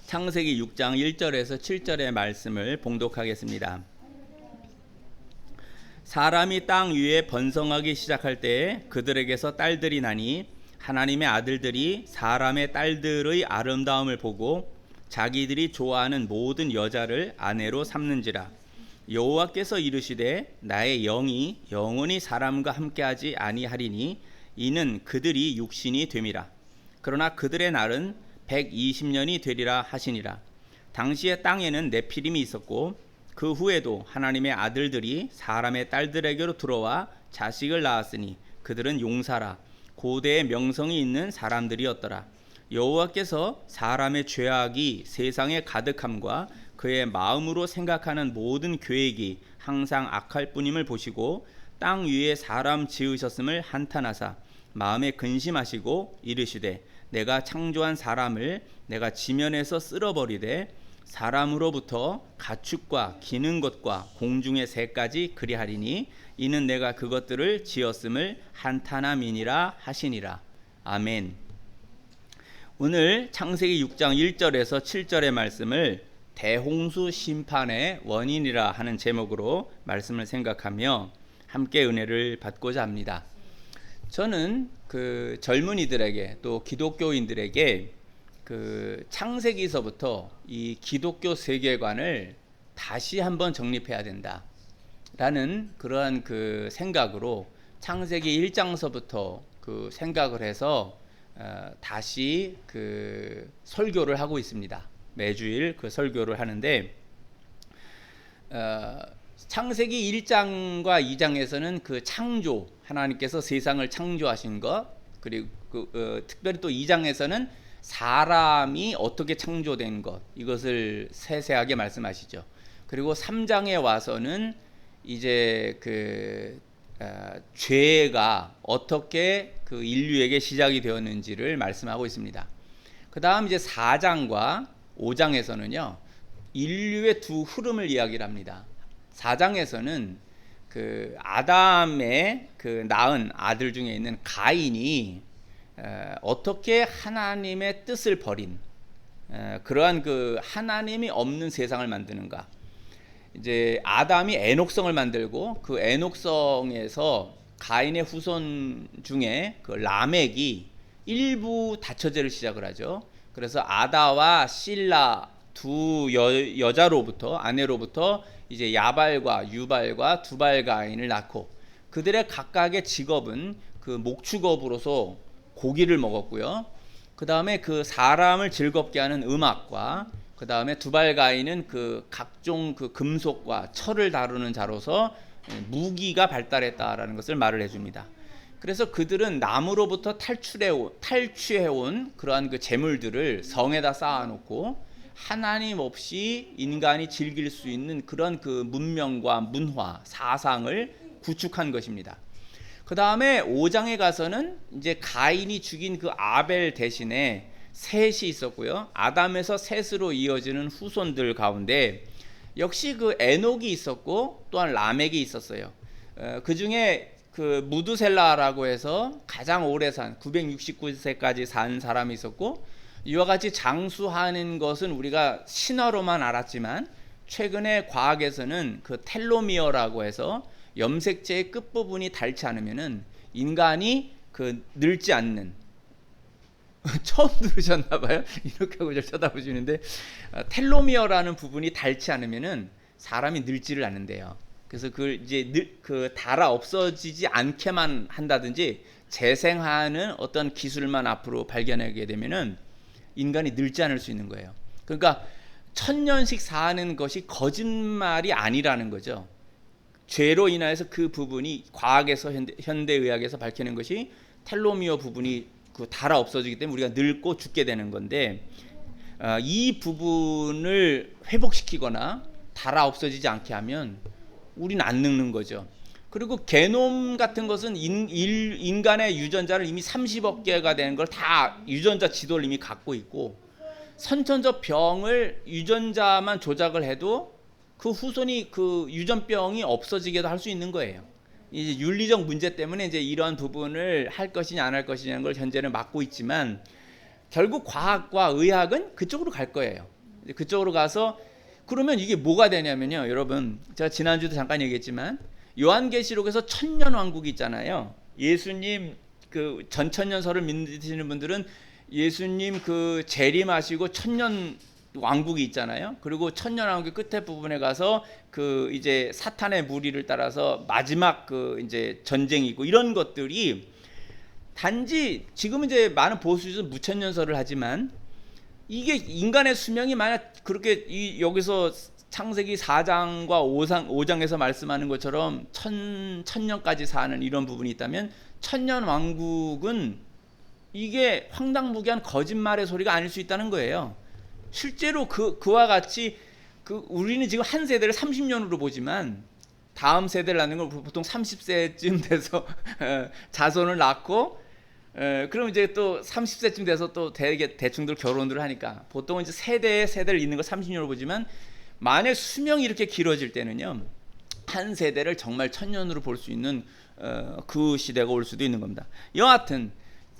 창세기 6장 1절에서 7절의 말씀을 봉독하겠습니다. 사람이 땅 위에 번성하기 시작할 때에 그들에게서 딸들이 나니 하나님의 아들들이 사람의 딸들의 아름다움을 보고 자기들이 좋아하는 모든 여자를 아내로 삼는지라. 여호와께서 이르시되 나의 영이 영원히 사람과 함께하지 아니하리니 이는 그들이 육신이 됨이라. 그러나 그들의 날은 120년이 되리라 하시니라. 당시에 땅에는 네피림이 있었고 그 후에도 하나님의 아들들이 사람의 딸들에게로 들어와 자식을 낳았으니 그들은 용사라 고대의 명성이 있는 사람들이었더라. 여호와께서 사람의 죄악이 세상에 가득함과 그의 마음으로 생각하는 모든 계획이 항상 악할 뿐임을 보시고 땅 위에 사람 지으셨음을 한탄하사 마음에 근심하시고 이르시되 내가 창조한 사람을 내가 지면에서 쓸어버리되 사람으로부터 가축과 기는 것과 공중의 새까지 그리하리니 이는 내가 그것들을 지었음을 한탄함이니라 하시니라. 아멘. 오늘 창세기 6장 1절에서 7절의 말씀을 대홍수 심판의 원인이라 하는 제목으로 말씀을 생각하며 함께 은혜를 받고자 합니다. 저는 그 젊은이들에게 또 기독교인들에게 그 창세기서부터 이 기독교 세계관을 다시 한번 정립해야 된다라는 그러한 그 생각으로 창세기 1장서부터 그 생각을 해서 다시 그 설교를 하고 있습니다. 매주일 그 설교를 하는데 창세기 1장과 2장에서는 그 창조, 하나님께서 세상을 창조하신 것, 그리고 특별히 또 2장에서는 사람이 어떻게 창조된 것, 이것을 세세하게 말씀하시죠. 그리고 3장에 와서는 이제 그 죄가 어떻게 그 인류에게 시작이 되었는지를 말씀하고 있습니다. 그 다음 이제 4장과 5장에서는요 인류의 두 흐름을 이야기를 합니다. 4장에서는 그 아담의 그 낳은 아들 중에 있는 가인이 어떻게 하나님의 뜻을 버린 그러한 그 하나님이 없는 세상을 만드는가. 이제 아담이 에녹성을 만들고 그 에녹성에서 가인의 후손 중에 그 라멕이 일부 다처제를 시작을 하죠. 그래서 아다와 실라 두 여자로부터 아내로부터 이제 야발과 유발과 두발가인을 낳고 그들의 각각의 직업은 그 목축업으로서 고기를 먹었고요. 그 다음에 그 사람을 즐겁게 하는 음악과 그 다음에 두발가인은 그 각종 그 금속과 철을 다루는 자로서 무기가 발달했다라는 것을 말을 해줍니다. 그래서 그들은 나무로부터 탈취해온 그러한 그 재물들을 성에다 쌓아놓고 하나님 없이 인간이 즐길 수 있는 그런 그 문명과 문화, 사상을 구축한 것입니다. 그 다음에 5장에 가서는 이제 가인이 죽인 그 아벨 대신에 셋이 있었고요. 아담에서 셋으로 이어지는 후손들 가운데 역시 그 에녹이 있었고 또한 라멕이 있었어요. 그 중에 그 무두셀라라고 해서 가장 오래 산 969세까지 산 사람이 있었고 이와 같이 장수하는 것은 우리가 신화로만 알았지만 최근에 과학에서는 그 텔로미어라고 해서 염색체의 끝부분이 닳지 않으면은 인간이 그 늙지 않는 처음 들으셨나 봐요. 이렇게 하고 저 쳐다보시는데 텔로미어라는 부분이 닳지 않으면은 사람이 늙지를 않는데요. 그래서 그 이제 그 닳아 없어지지 않게만 한다든지 재생하는 어떤 기술만 앞으로 발견하게 되면은 인간이 늙지 않을 수 있는 거예요. 그러니까 1000년씩 사는 것이 거짓말이 아니라는 거죠. 죄로 인하여서 그 부분이 과학에서 현대의학에서 밝히는 것이 텔로미어 부분이 그 닳아 없어지기 때문에 우리가 늙고 죽게 되는 건데 이 부분을 회복시키거나 닳아 없어지지 않게 하면 우리는 안 늙는 거죠. 그리고 게놈 같은 것은 인간의 유전자를 이미 30억 개가 되는 걸 다 유전자 지도를 이미 갖고 있고 선천적 병을 유전자만 조작을 해도 그 후손이 그 유전병이 없어지게도 할 수 있는 거예요. 이제 윤리적 문제 때문에 이제 이러한 부분을 할 것이냐 안 할 것이냐는 걸 현재는 막고 있지만 결국 과학과 의학은 그쪽으로 갈 거예요. 그쪽으로 가서 그러면 이게 뭐가 되냐면요, 여러분, 제가 지난주도 잠깐 얘기했지만 요한계시록에서 천년왕국이 있잖아요. 예수님 그 전천년설을 믿으시는 분들은 예수님 그 재림하시고 천년 왕국이 있잖아요. 그리고 천년왕국 끝에 부분에 가서 그 이제 사탄의 무리를 따라서 마지막 그 이제 전쟁이 있고 이런 것들이 단지 지금 이제 많은 보수주의는 무천년설을 하지만 이게 인간의 수명이 만약 그렇게 여기서 창세기 4장과 5장에서 말씀하는 것처럼 천년까지 사는 이런 부분이 있다면 천년 왕국은 이게 황당무계한 거짓말의 소리가 아닐 수 있다는 거예요. 실제로 그와 같이 우리는 지금 한 세대를 30년으로 보지만 다음 세대를 낳는 걸 보통 30세쯤 돼서 자손을 낳고 그럼 이제 또 30세쯤 돼서 또 대충들 결혼을 하니까 보통 이제 세대를 잇는 걸 30년으로 보지만 만약 수명이 이렇게 길어질 때는요, 한 세대를 정말 천년으로 볼 수 있는 그 시대가 올 수도 있는 겁니다. 여하튼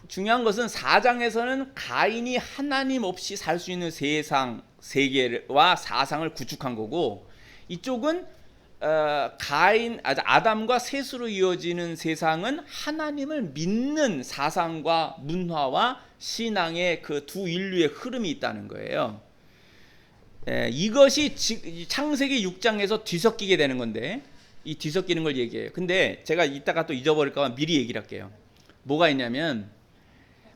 중요한 것은 4장에서는 가인이 하나님 없이 살 수 있는 세계와 사상을 구축한 거고, 이쪽은 아담과 셋으로 이어지는 세상은 하나님을 믿는 사상과 문화와 신앙의 그 두 인류의 흐름이 있다는 거예요. 이것이 창세기 6장에서 뒤섞이게 되는 건데, 이 뒤섞이는 걸 얘기해요. 근데 제가 이따가 또 잊어버릴까 봐 미리 얘기를 할게요. 뭐가 있냐면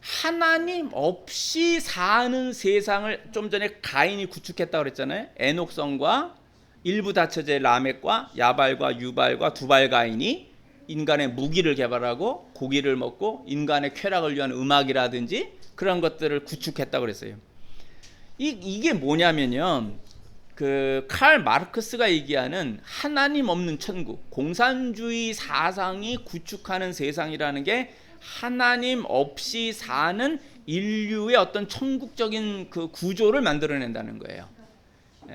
하나님 없이 사는 세상을 좀 전에 가인이 구축했다고 그랬잖아요. 에녹성과 일부 다처제 라멕과 야발과 유발과 두발 가인이 인간의 무기를 개발하고 고기를 먹고 인간의 쾌락을 위한 음악이라든지 그런 것들을 구축했다고 그랬어요. 이게 뭐냐면요, 그 칼 마르크스가 얘기하는 하나님 없는 천국, 공산주의 사상이 구축하는 세상이라는 게 하나님 없이 사는 인류의 어떤 천국적인 그 구조를 만들어낸다는 거예요.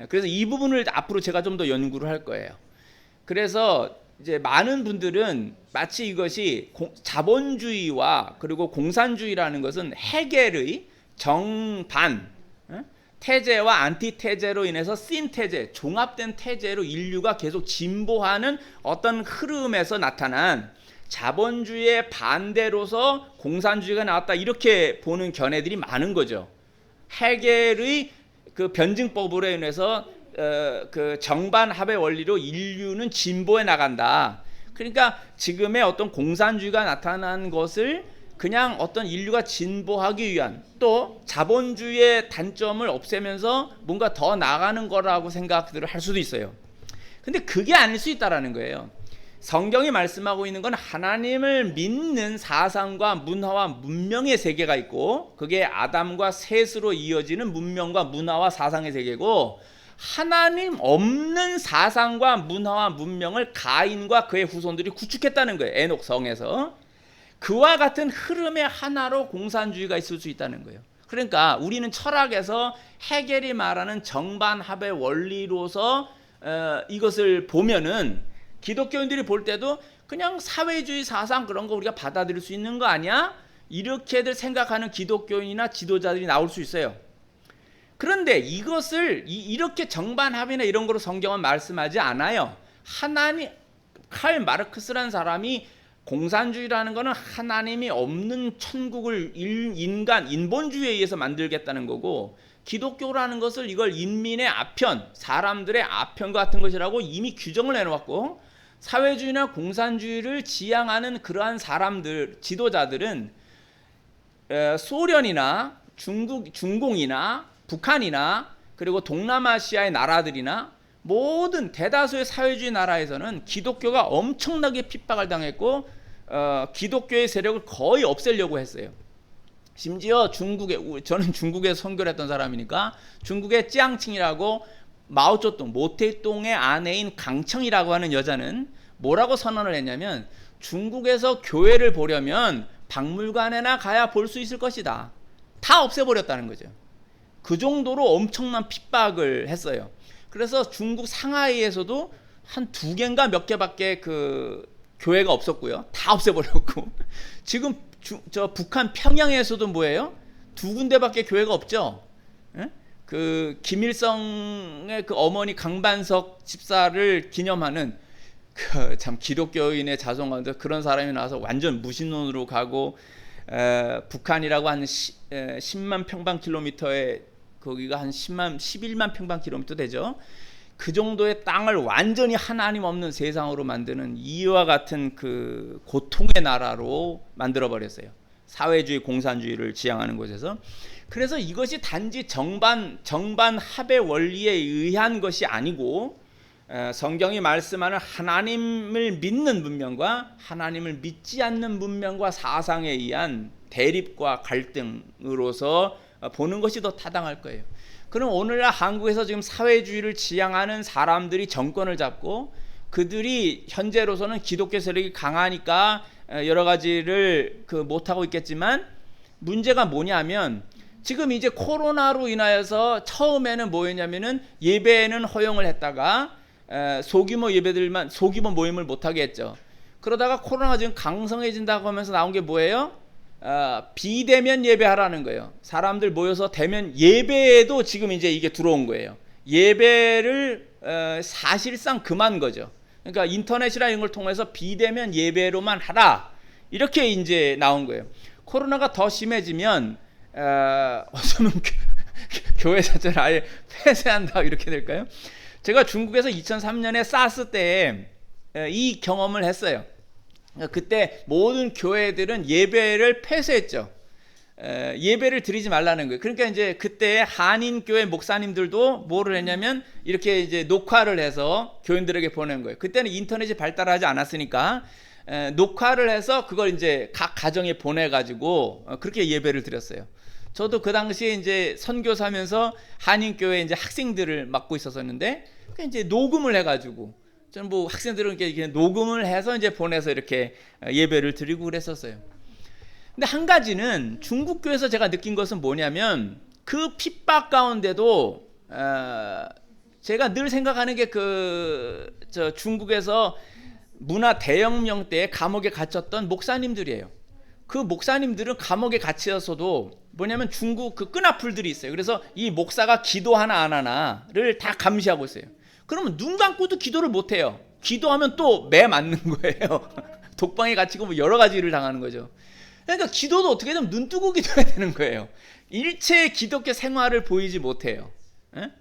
그래서 이 부분을 앞으로 제가 좀 더 연구를 할 거예요. 그래서 이제 많은 분들은 마치 이것이 자본주의와 그리고 공산주의라는 것은 헤겔의 정반 태제와 안티태제로 인해서 신태제, 종합된 태제로 인류가 계속 진보하는 어떤 흐름에서 나타난 자본주의의 반대로서 공산주의가 나왔다, 이렇게 보는 견해들이 많은 거죠. 헤겔의 그 변증법으로 인해서 그 정반합의 원리로 인류는 진보해 나간다. 그러니까 지금의 어떤 공산주의가 나타난 것을 그냥 어떤 인류가 진보하기 위한, 또 자본주의의 단점을 없애면서 뭔가 더 나가는 거라고 생각들을 할 수도 있어요. 근데 그게 아닐 수 있다라는 거예요. 성경이 말씀하고 있는 건 하나님을 믿는 사상과 문화와 문명의 세계가 있고, 그게 아담과 셋으로 이어지는 문명과 문화와 사상의 세계고, 하나님 없는 사상과 문화와 문명을 가인과 그의 후손들이 구축했다는 거예요. 에녹성에서. 그와 같은 흐름의 하나로 공산주의가 있을 수 있다는 거예요. 그러니까 우리는 철학에서 헤겔이 말하는 정반합의 원리로서 이것을 보면은 기독교인들이 볼 때도 그냥 사회주의 사상 그런 거 우리가 받아들일 수 있는 거 아니야? 이렇게들 생각하는 기독교인이나 지도자들이 나올 수 있어요. 그런데 이것을 이렇게 정반합이나 이런 거로 성경은 말씀하지 않아요. 칼 마르크스라는 사람이 공산주의라는 것은 하나님이 없는 천국을 인본주의에 의해서 만들겠다는 거고, 기독교라는 것을 이걸 인민의 아편, 사람들의 아편 같은 것이라고 이미 규정을 해놓았고, 사회주의나 공산주의를 지향하는 그러한 사람들, 지도자들은 소련이나 중공이나 북한이나 그리고 동남아시아의 나라들이나 모든 대다수의 사회주의 나라에서는 기독교가 엄청나게 핍박을 당했고 기독교의 세력을 거의 없애려고 했어요. 심지어 저는 중국에 선교를 했던 사람이니까 중국의 찌양칭이라고 마오쩌둥, 모택동의 아내인 강청이라고 하는 여자는 뭐라고 선언을 했냐면, 중국에서 교회를 보려면 박물관에나 가야 볼 수 있을 것이다. 다 없애버렸다는 거죠. 그 정도로 엄청난 핍박을 했어요. 그래서 중국 상하이에서도 한 2개인가 몇 개밖에 그 교회가 없었고요. 다 없애버렸고, 지금 저 북한 평양에서도 뭐예요? 2군데밖에 교회가 없죠. 예? 그 김일성의 그 어머니 강반석 집사를 기념하는 그 참 기독교인의 자손 가운데 그런 사람이 나와서 완전 무신론으로 가고, 북한이라고 한 10만 평방킬로미터에 거기가 한 11만 평방킬로미터 되죠. 그 정도의 땅을 완전히 하나님 없는 세상으로 만드는 이와 같은 그 고통의 나라로 만들어 버렸어요. 사회주의 공산주의를 지향하는 곳에서. 그래서 이것이 단지 정반 합의 원리에 의한 것이 아니고, 성경이 말씀하는 하나님을 믿는 문명과 하나님을 믿지 않는 문명과 사상에 의한 대립과 갈등으로서 보는 것이 더 타당할 거예요. 그럼 오늘날 한국에서 지금 사회주의를 지향하는 사람들이 정권을 잡고, 그들이 현재로서는 기독교 세력이 강하니까 여러 가지를 못하고 있겠지만, 문제가 뭐냐면 지금 이제 코로나로 인하여서 처음에는 뭐였냐면은 예배는 허용을 했다가 소규모 예배들만, 소규모 모임을 못하게 했죠. 그러다가 코로나가 지금 강성해진다고 하면서 나온 게 뭐예요? 비대면 예배하라는 거예요. 사람들 모여서 대면 예배에도 지금 이제 이게 들어온 거예요. 예배를 사실상 금한 거죠. 그러니까 인터넷이나 이런 걸 통해서 비대면 예배로만 하라, 이렇게 이제 나온 거예요. 코로나가 더 심해지면 어쩌면 교회 자체를 아예 폐쇄한다, 이렇게 될까요? 제가 중국에서 2003년에 사스 때 이 경험을 했어요. 그때 모든 교회들은 예배를 폐쇄했죠. 예배를 드리지 말라는 거예요. 그러니까 이제 그때 한인교회 목사님들도 뭐를 했냐면 이렇게 이제 녹화를 해서 교인들에게 보낸 거예요. 그때는 인터넷이 발달하지 않았으니까 녹화를 해서 그걸 이제 각 가정에 보내가지고 그렇게 예배를 드렸어요. 저도 그 당시에 이제 선교사면서 한인교회 이제 학생들을 맡고 있었는데, 이제 녹음을 해가지고 저는 뭐 학생들은 이렇게 녹음을 해서 이제 보내서 이렇게 예배를 드리고 그랬었어요. 근데 한 가지는 중국 교회에서 제가 느낀 것은 뭐냐면, 그 핍박 가운데도 제가 늘 생각하는 게 저 중국에서 문화 대혁명 때 감옥에 갇혔던 목사님들이에요. 그 목사님들은 감옥에 갇혀서도 뭐냐면 중국 그 끈앞풀들이 있어요. 그래서 이 목사가 기도하나 안 하나를 다 감시하고 있어요. 그러면 눈 감고도 기도를 못 해요. 기도하면 또 매 맞는 거예요. 독방에 갇히고 뭐 여러 가지 일을 당하는 거죠. 그러니까 기도도 어떻게 되면 눈 뜨고 기도해야 되는 거예요. 일체 기독교 생활을 보이지 못해요.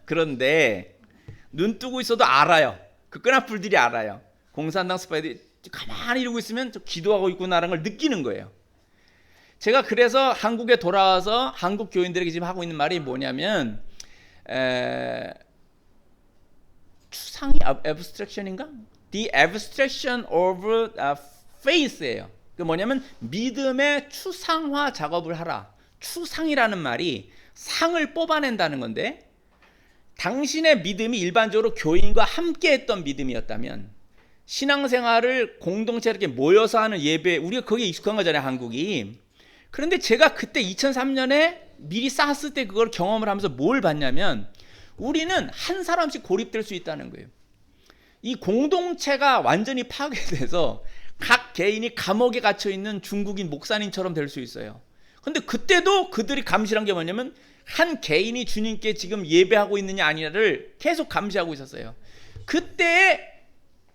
그런데 눈 뜨고 있어도 알아요. 그 끈앞풀들이 알아요. 공산당 스파이들이 가만히 이러고 있으면 저 기도하고 있구나라는 걸 느끼는 거예요. 제가 그래서 한국에 돌아와서 한국 교인들에게 지금 하고 있는 말이 뭐냐면, 추상이 abstraction인가? The abstraction of faith예요. 그 뭐냐면 믿음의 추상화 작업을 하라. 추상이라는 말이 상을 뽑아낸다는 건데, 당신의 믿음이 일반적으로 교인과 함께했던 믿음이었다면, 신앙생활을 공동체 이렇게 모여서 하는 예배, 우리가 거기에 익숙한 거잖아요, 한국이. 그런데 제가 그때 2003년에 미리 사스 때 그걸 경험을 하면서 뭘 봤냐면, 우리는 한 사람씩 고립될 수 있다는 거예요. 이 공동체가 완전히 파괴돼서 각 개인이 감옥에 갇혀 있는 중국인 목사님처럼 될 수 있어요. 근데 그때도 그들이 감시한 게 뭐냐면, 한 개인이 주님께 지금 예배하고 있느냐 아니냐를 계속 감시하고 있었어요. 그때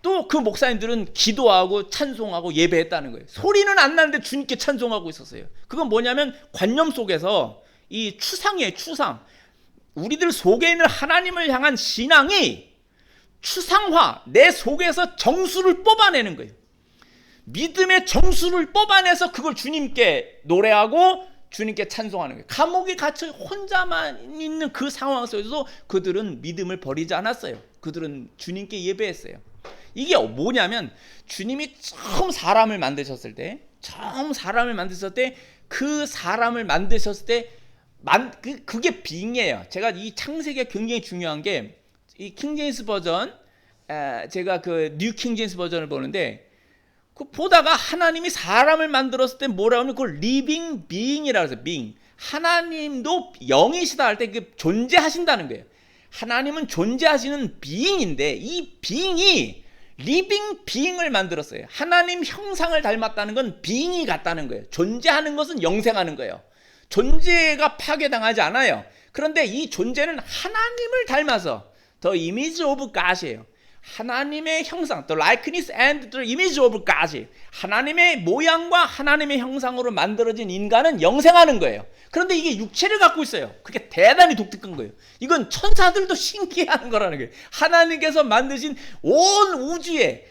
또 그 목사님들은 기도하고 찬송하고 예배했다는 거예요. 소리는 안 나는데 주님께 찬송하고 있었어요. 그건 뭐냐면 관념 속에서 이 추상이에요, 추상. 우리들 속에 있는 하나님을 향한 신앙이 추상화, 내 속에서 정수를 뽑아내는 거예요. 믿음의 정수를 뽑아내서 그걸 주님께 노래하고 주님께 찬송하는 거예요. 감옥에 갇혀 혼자만 있는 그 상황 속에서도 그들은 믿음을 버리지 않았어요. 그들은 주님께 예배했어요. 이게 뭐냐면, 주님이 처음 사람을 만드셨을 때, 그 사람을 만드셨을 때 그게 빙이에요. 제가 이 창세기가 굉장히 중요한 게, 이 킹제임스 버전, 제가 그 뉴 킹제임스 버전을 보는데, 그 보다가 하나님이 사람을 만들었을 때 뭐라고 하면 그걸 리빙 비잉이라고 해서, 빙, 하나님도 영이시다 할 때 그 존재하신다는 거예요. 하나님은 존재하시는 비잉인데, 이 비잉이 리빙 비잉을 만들었어요. 하나님 형상을 닮았다는 건 비잉이 같다는 거예요. 존재하는 것은 영생하는 거예요. 존재가 파괴당하지 않아요. 그런데 이 존재는 하나님을 닮아서 the image of God이에요. 하나님의 형상, the likeness and the image of God. 하나님의 모양과 하나님의 형상으로 만들어진 인간은 영생하는 거예요. 그런데 이게 육체를 갖고 있어요. 그게 대단히 독특한 거예요. 이건 천사들도 신기해하는 거라는 거예요. 하나님께서 만드신 온 우주의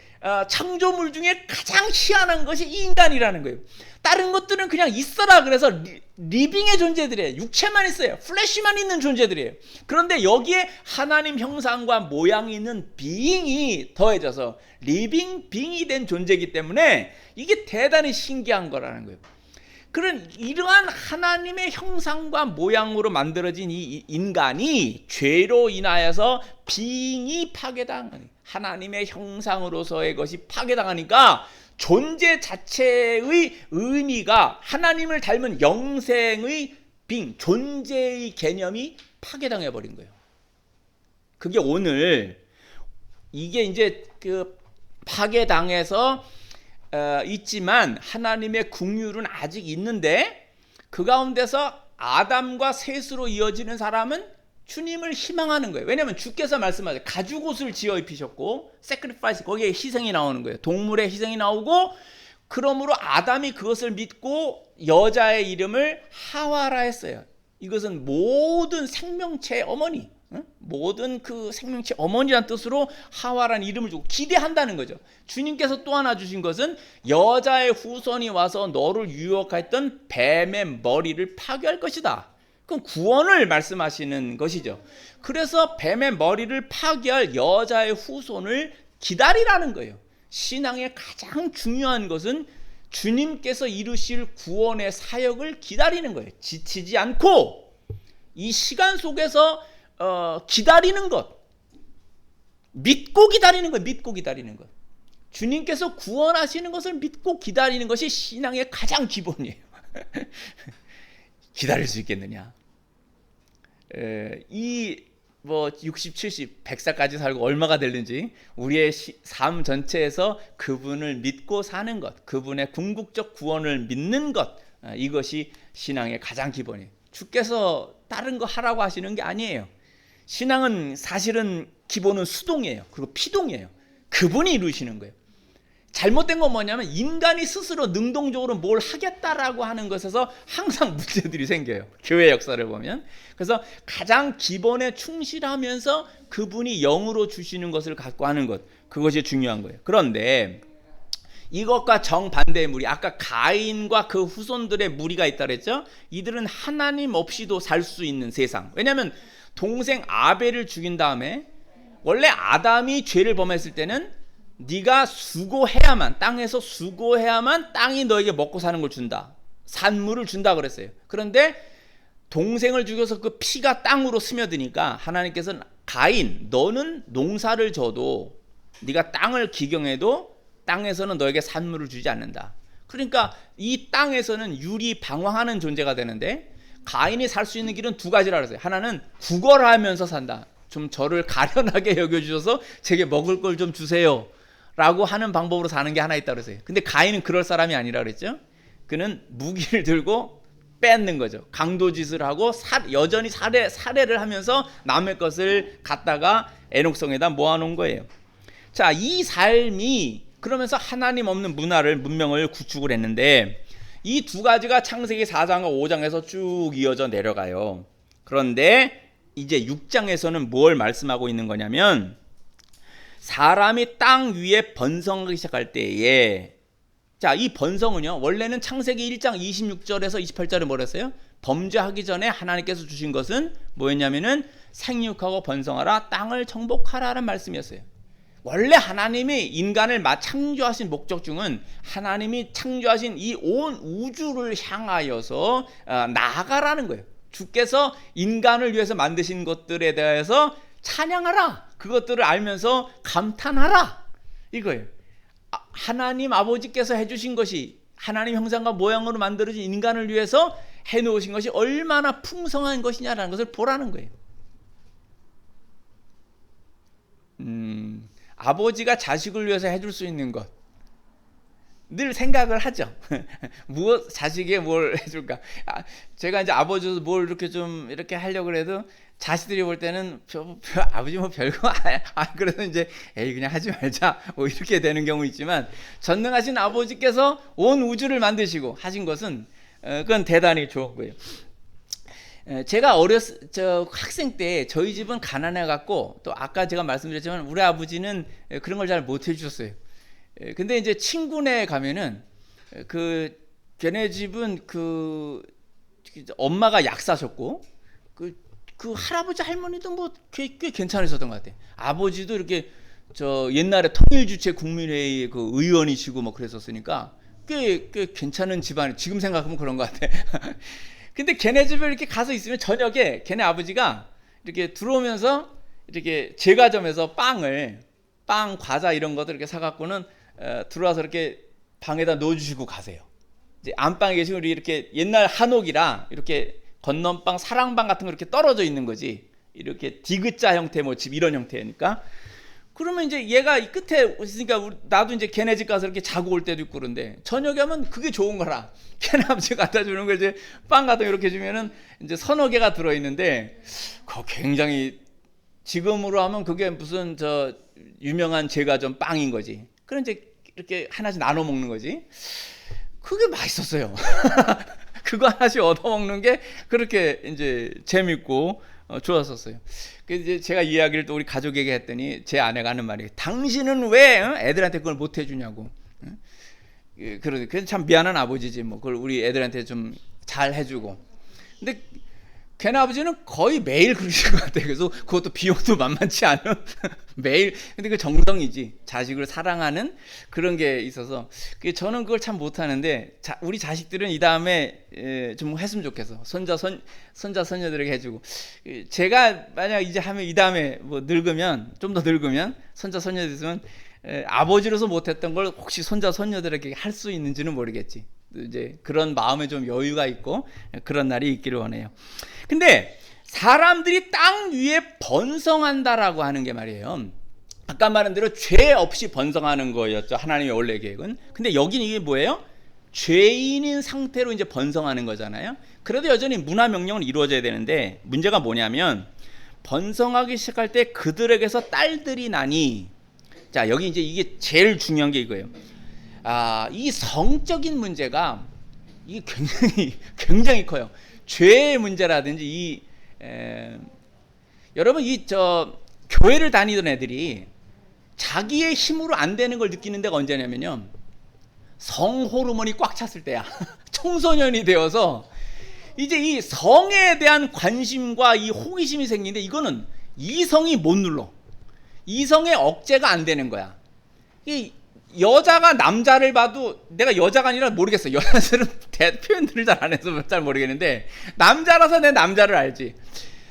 창조물 중에 가장 희한한 것이 이 인간이라는 거예요. 다른 것들은 그냥 있어라 그래서 리빙의 존재들이에요. 육체만 있어요. 플래시만 있는 존재들이에요. 그런데 여기에 하나님 형상과 모양이 있는 비잉이 더해져서 리빙 빙이 된 존재이기 때문에 이게 대단히 신기한 거라는 거예요. 그런 이러한 하나님의 형상과 모양으로 만들어진 이 인간이 죄로 인하여서 빙이 파괴당하니 하나님의 형상으로서의 것이 파괴당하니까 존재 자체의 의미가 하나님을 닮은 영생의 빙, 존재의 개념이 파괴당해 버린 거예요. 그게 오늘 이게 이제 그 파괴당해서 있지만 하나님의 긍휼은 아직 있는데 그 가운데서 아담과 셋으로 이어지는 사람은 주님을 희망하는 거예요. 왜냐하면 주께서 말씀하세요. 가죽옷을 지어 입히셨고 sacrifice, 거기에 희생이 나오는 거예요. 동물의 희생이 나오고 그러므로 아담이 그것을 믿고 여자의 이름을 하와라 했어요. 이것은 모든 생명체의 어머니, 모든 그 생명체 어머니란 뜻으로 하와라는 이름을 주고 기대한다는 거죠. 주님께서 또 하나 주신 것은 여자의 후손이 와서 너를 유혹했던 뱀의 머리를 파괴할 것이다. 그럼 구원을 말씀하시는 것이죠. 그래서 뱀의 머리를 파괴할 여자의 후손을 기다리라는 거예요. 신앙의 가장 중요한 것은 주님께서 이루실 구원의 사역을 기다리는 거예요. 지치지 않고 이 시간 속에서 기다리는 것, 믿고 기다리는 것, 믿고 기다리는 것. 주님께서 구원하시는 것을 믿고 기다리는 것이 신앙의 가장 기본이에요. 기다릴 수 있겠느냐? 이 60, 70, 100살까지 살고 얼마가 되는지 우리의 삶 전체에서 그분을 믿고 사는 것, 그분의 궁극적 구원을 믿는 것, 이것이 신앙의 가장 기본이에요. 주께서 다른 거 하라고 하시는 게 아니에요. 신앙은 사실은 기본은 수동이에요. 그리고 피동이에요. 그분이 이루시는 거예요. 잘못된 건 뭐냐면 인간이 스스로 능동적으로 뭘 하겠다라고 하는 것에서 항상 문제들이 생겨요. 교회 역사를 보면. 그래서 가장 기본에 충실하면서 그분이 영으로 주시는 것을 갖고 하는 것, 그것이 중요한 거예요. 그런데 이것과 정반대의 무리, 아까 가인과 그 후손들의 무리가 있다 그랬죠. 이들은 하나님 없이도 살 수 있는 세상. 왜냐하면 동생 아벨을 죽인 다음에 원래 아담이 죄를 범했을 때는 네가 수고해야만, 땅에서 수고해야만 땅이 너에게 먹고 사는 걸 준다, 산물을 준다 그랬어요. 그런데 동생을 죽여서 그 피가 땅으로 스며드니까 하나님께서는 가인, 너는 농사를 져도 네가 땅을 기경해도 땅에서는 너에게 산물을 주지 않는다. 그러니까 이 땅에서는 유리방황하는 존재가 되는데 가인이 살 수 있는 길은 두 가지라 그랬어요. 하나는 구걸하면서 산다. 좀 저를 가련하게 여겨주셔서 제게 먹을 걸 좀 주세요 라고 하는 방법으로 사는 게 하나 있다고 그랬어요. 근데 가인은 그럴 사람이 아니라 그랬죠. 그는 무기를 들고 뺏는 거죠. 강도짓을 하고 여전히 살해를 하면서 남의 것을 갖다가 애녹성에다 모아놓은 거예요. 자, 이 삶이 그러면서 하나님 없는 문명을 구축을 했는데 이 두 가지가 창세기 4장과 5장에서 쭉 이어져 내려가요. 그런데 이제 6장에서는 뭘 말씀하고 있는 거냐면 사람이 땅 위에 번성하기 시작할 때에, 자, 이 번성은요 원래는 창세기 1장 26절에서 28절에 뭐랬어요? 범죄하기 전에 하나님께서 주신 것은 뭐였냐면은 생육하고 번성하라, 땅을 정복하라는 말씀이었어요. 원래 하나님이 인간을 창조하신 목적 중은 하나님이 창조하신 이 온 우주를 향하여서 나아가라는 거예요. 주께서 인간을 위해서 만드신 것들에 대해서 찬양하라, 그것들을 알면서 감탄하라, 이거예요. 하나님 아버지께서 해주신 것이, 하나님 형상과 모양으로 만들어진 인간을 위해서 해놓으신 것이 얼마나 풍성한 것이냐라는 것을 보라는 거예요. 아버지가 자식을 위해서 해줄 수 있는 것, 늘 생각을 하죠. 무엇 자식에게 뭘 해줄까? 제가 이제 아버지도 뭘 이렇게 좀 이렇게 하려고 해도 자식들이 볼 때는 아버지 뭐 별거 그래서 이제 에이 그냥 하지 말자 뭐 이렇게 되는 경우 있지만, 전능하신 아버지께서 온 우주를 만드시고 하신 것은 그건 대단히 좋은 거예요. 제가 저 학생 때 저희 집은 가난해 갖고, 또 아까 제가 말씀드렸지만 우리 아버지는 그런 걸 잘 못 해주셨어요. 근데 이제 친구네 가면은 걔네 집은 엄마가 약사셨고 그 할아버지 할머니도 뭐 꽤 괜찮으셨던 것 같아. 아버지도 이렇게 저 옛날에 통일주체 국민회의 그 의원이시고 뭐 그랬었으니까 꽤 괜찮은 집안. 지금 생각하면 그런 것 같아. 근데 걔네 집에 이렇게 가서 있으면 저녁에 걔네 아버지가 이렇게 들어오면서 이렇게 제과점에서 빵, 과자 이런 것들 이렇게 사갖고는 들어와서 이렇게 방에다 넣어주시고 가세요. 이제 안방에 계시면 우리 이렇게 옛날 한옥이라 이렇게 건넌방, 사랑방 같은 거 이렇게 떨어져 있는 거지. 이렇게 디귿자 형태 뭐 집 이런 형태니까. 그러면 이제 얘가 이 끝에 있으니까 나도 이제 걔네 집 가서 이렇게 자고 올 때도 있고 그런데, 저녁에 하면 그게 좋은 거라 걔네 아버지 갖다 주는 거 이제 빵 같은 거 이렇게 주면은 이제 서너 개가 들어 있는데, 그거 굉장히 지금으로 하면 그게 무슨 저 유명한 제과점 빵인 거지. 그럼 이제 이렇게 하나씩 나눠 먹는 거지. 그게 맛있었어요. 그거 하나씩 얻어 먹는 게 그렇게 이제 재밌고 좋았었어요. 그래서 이제 제가 이야기를 또 우리 가족에게 했더니 제 아내가 하는 말이, 당신은 왜 애들한테 그걸 못 해주냐고. 그래서 참 미안한 아버지지 뭐. 그걸 우리 애들한테 좀 잘 해주고. 근데 걔네 아버지는 거의 매일 그러실 것 같아요. 그래서 그것도 비용도 만만치 않은 매일. 근데 그 정성이지, 자식을 사랑하는 그런 게 있어서 저는 그걸 참 못하는데, 우리 자식들은 이 다음에 좀 했으면 좋겠어. 손자 손녀들에게 해주고. 제가 만약 이제 하면 이 다음에 뭐 늙으면, 좀 더 늙으면 손자 손녀들 있으면 아버지로서 못했던 걸 혹시 손자 손녀들에게 할 수 있는지는 모르겠지. 이제 그런 마음에 좀 여유가 있고 그런 날이 있기를 원해요. 근데 사람들이 땅 위에 번성한다라고 하는 게 말이에요, 아까 말한 대로 죄 없이 번성하는 거였죠, 하나님의 원래 계획은. 근데 여기는 이게 뭐예요? 죄인인 상태로 이제 번성하는 거잖아요. 그래도 여전히 문화 명령은 이루어져야 되는데, 문제가 뭐냐면 번성하기 시작할 때 그들에게서 딸들이 나니. 자, 여기 이제 이게 제일 중요한 게 이거예요. 이 성적인 문제가 이게 굉장히 커요. 죄의 문제라든지 여러분 교회를 다니던 애들이 자기의 힘으로 안 되는 걸 느끼는 데가 언제냐면요, 성 호르몬이 꽉 찼을 때야. 청소년이 되어서 이제 이 성에 대한 관심과 이 호기심이 생기는데, 이거는 이성이 못 눌러. 이성의 억제가 안 되는 거야. 이 여자가 남자를 봐도, 내가 여자가 아니라 모르겠어, 여자들은 표현들을 잘 안 해서 잘 모르겠는데, 남자라서 내 남자를 알지.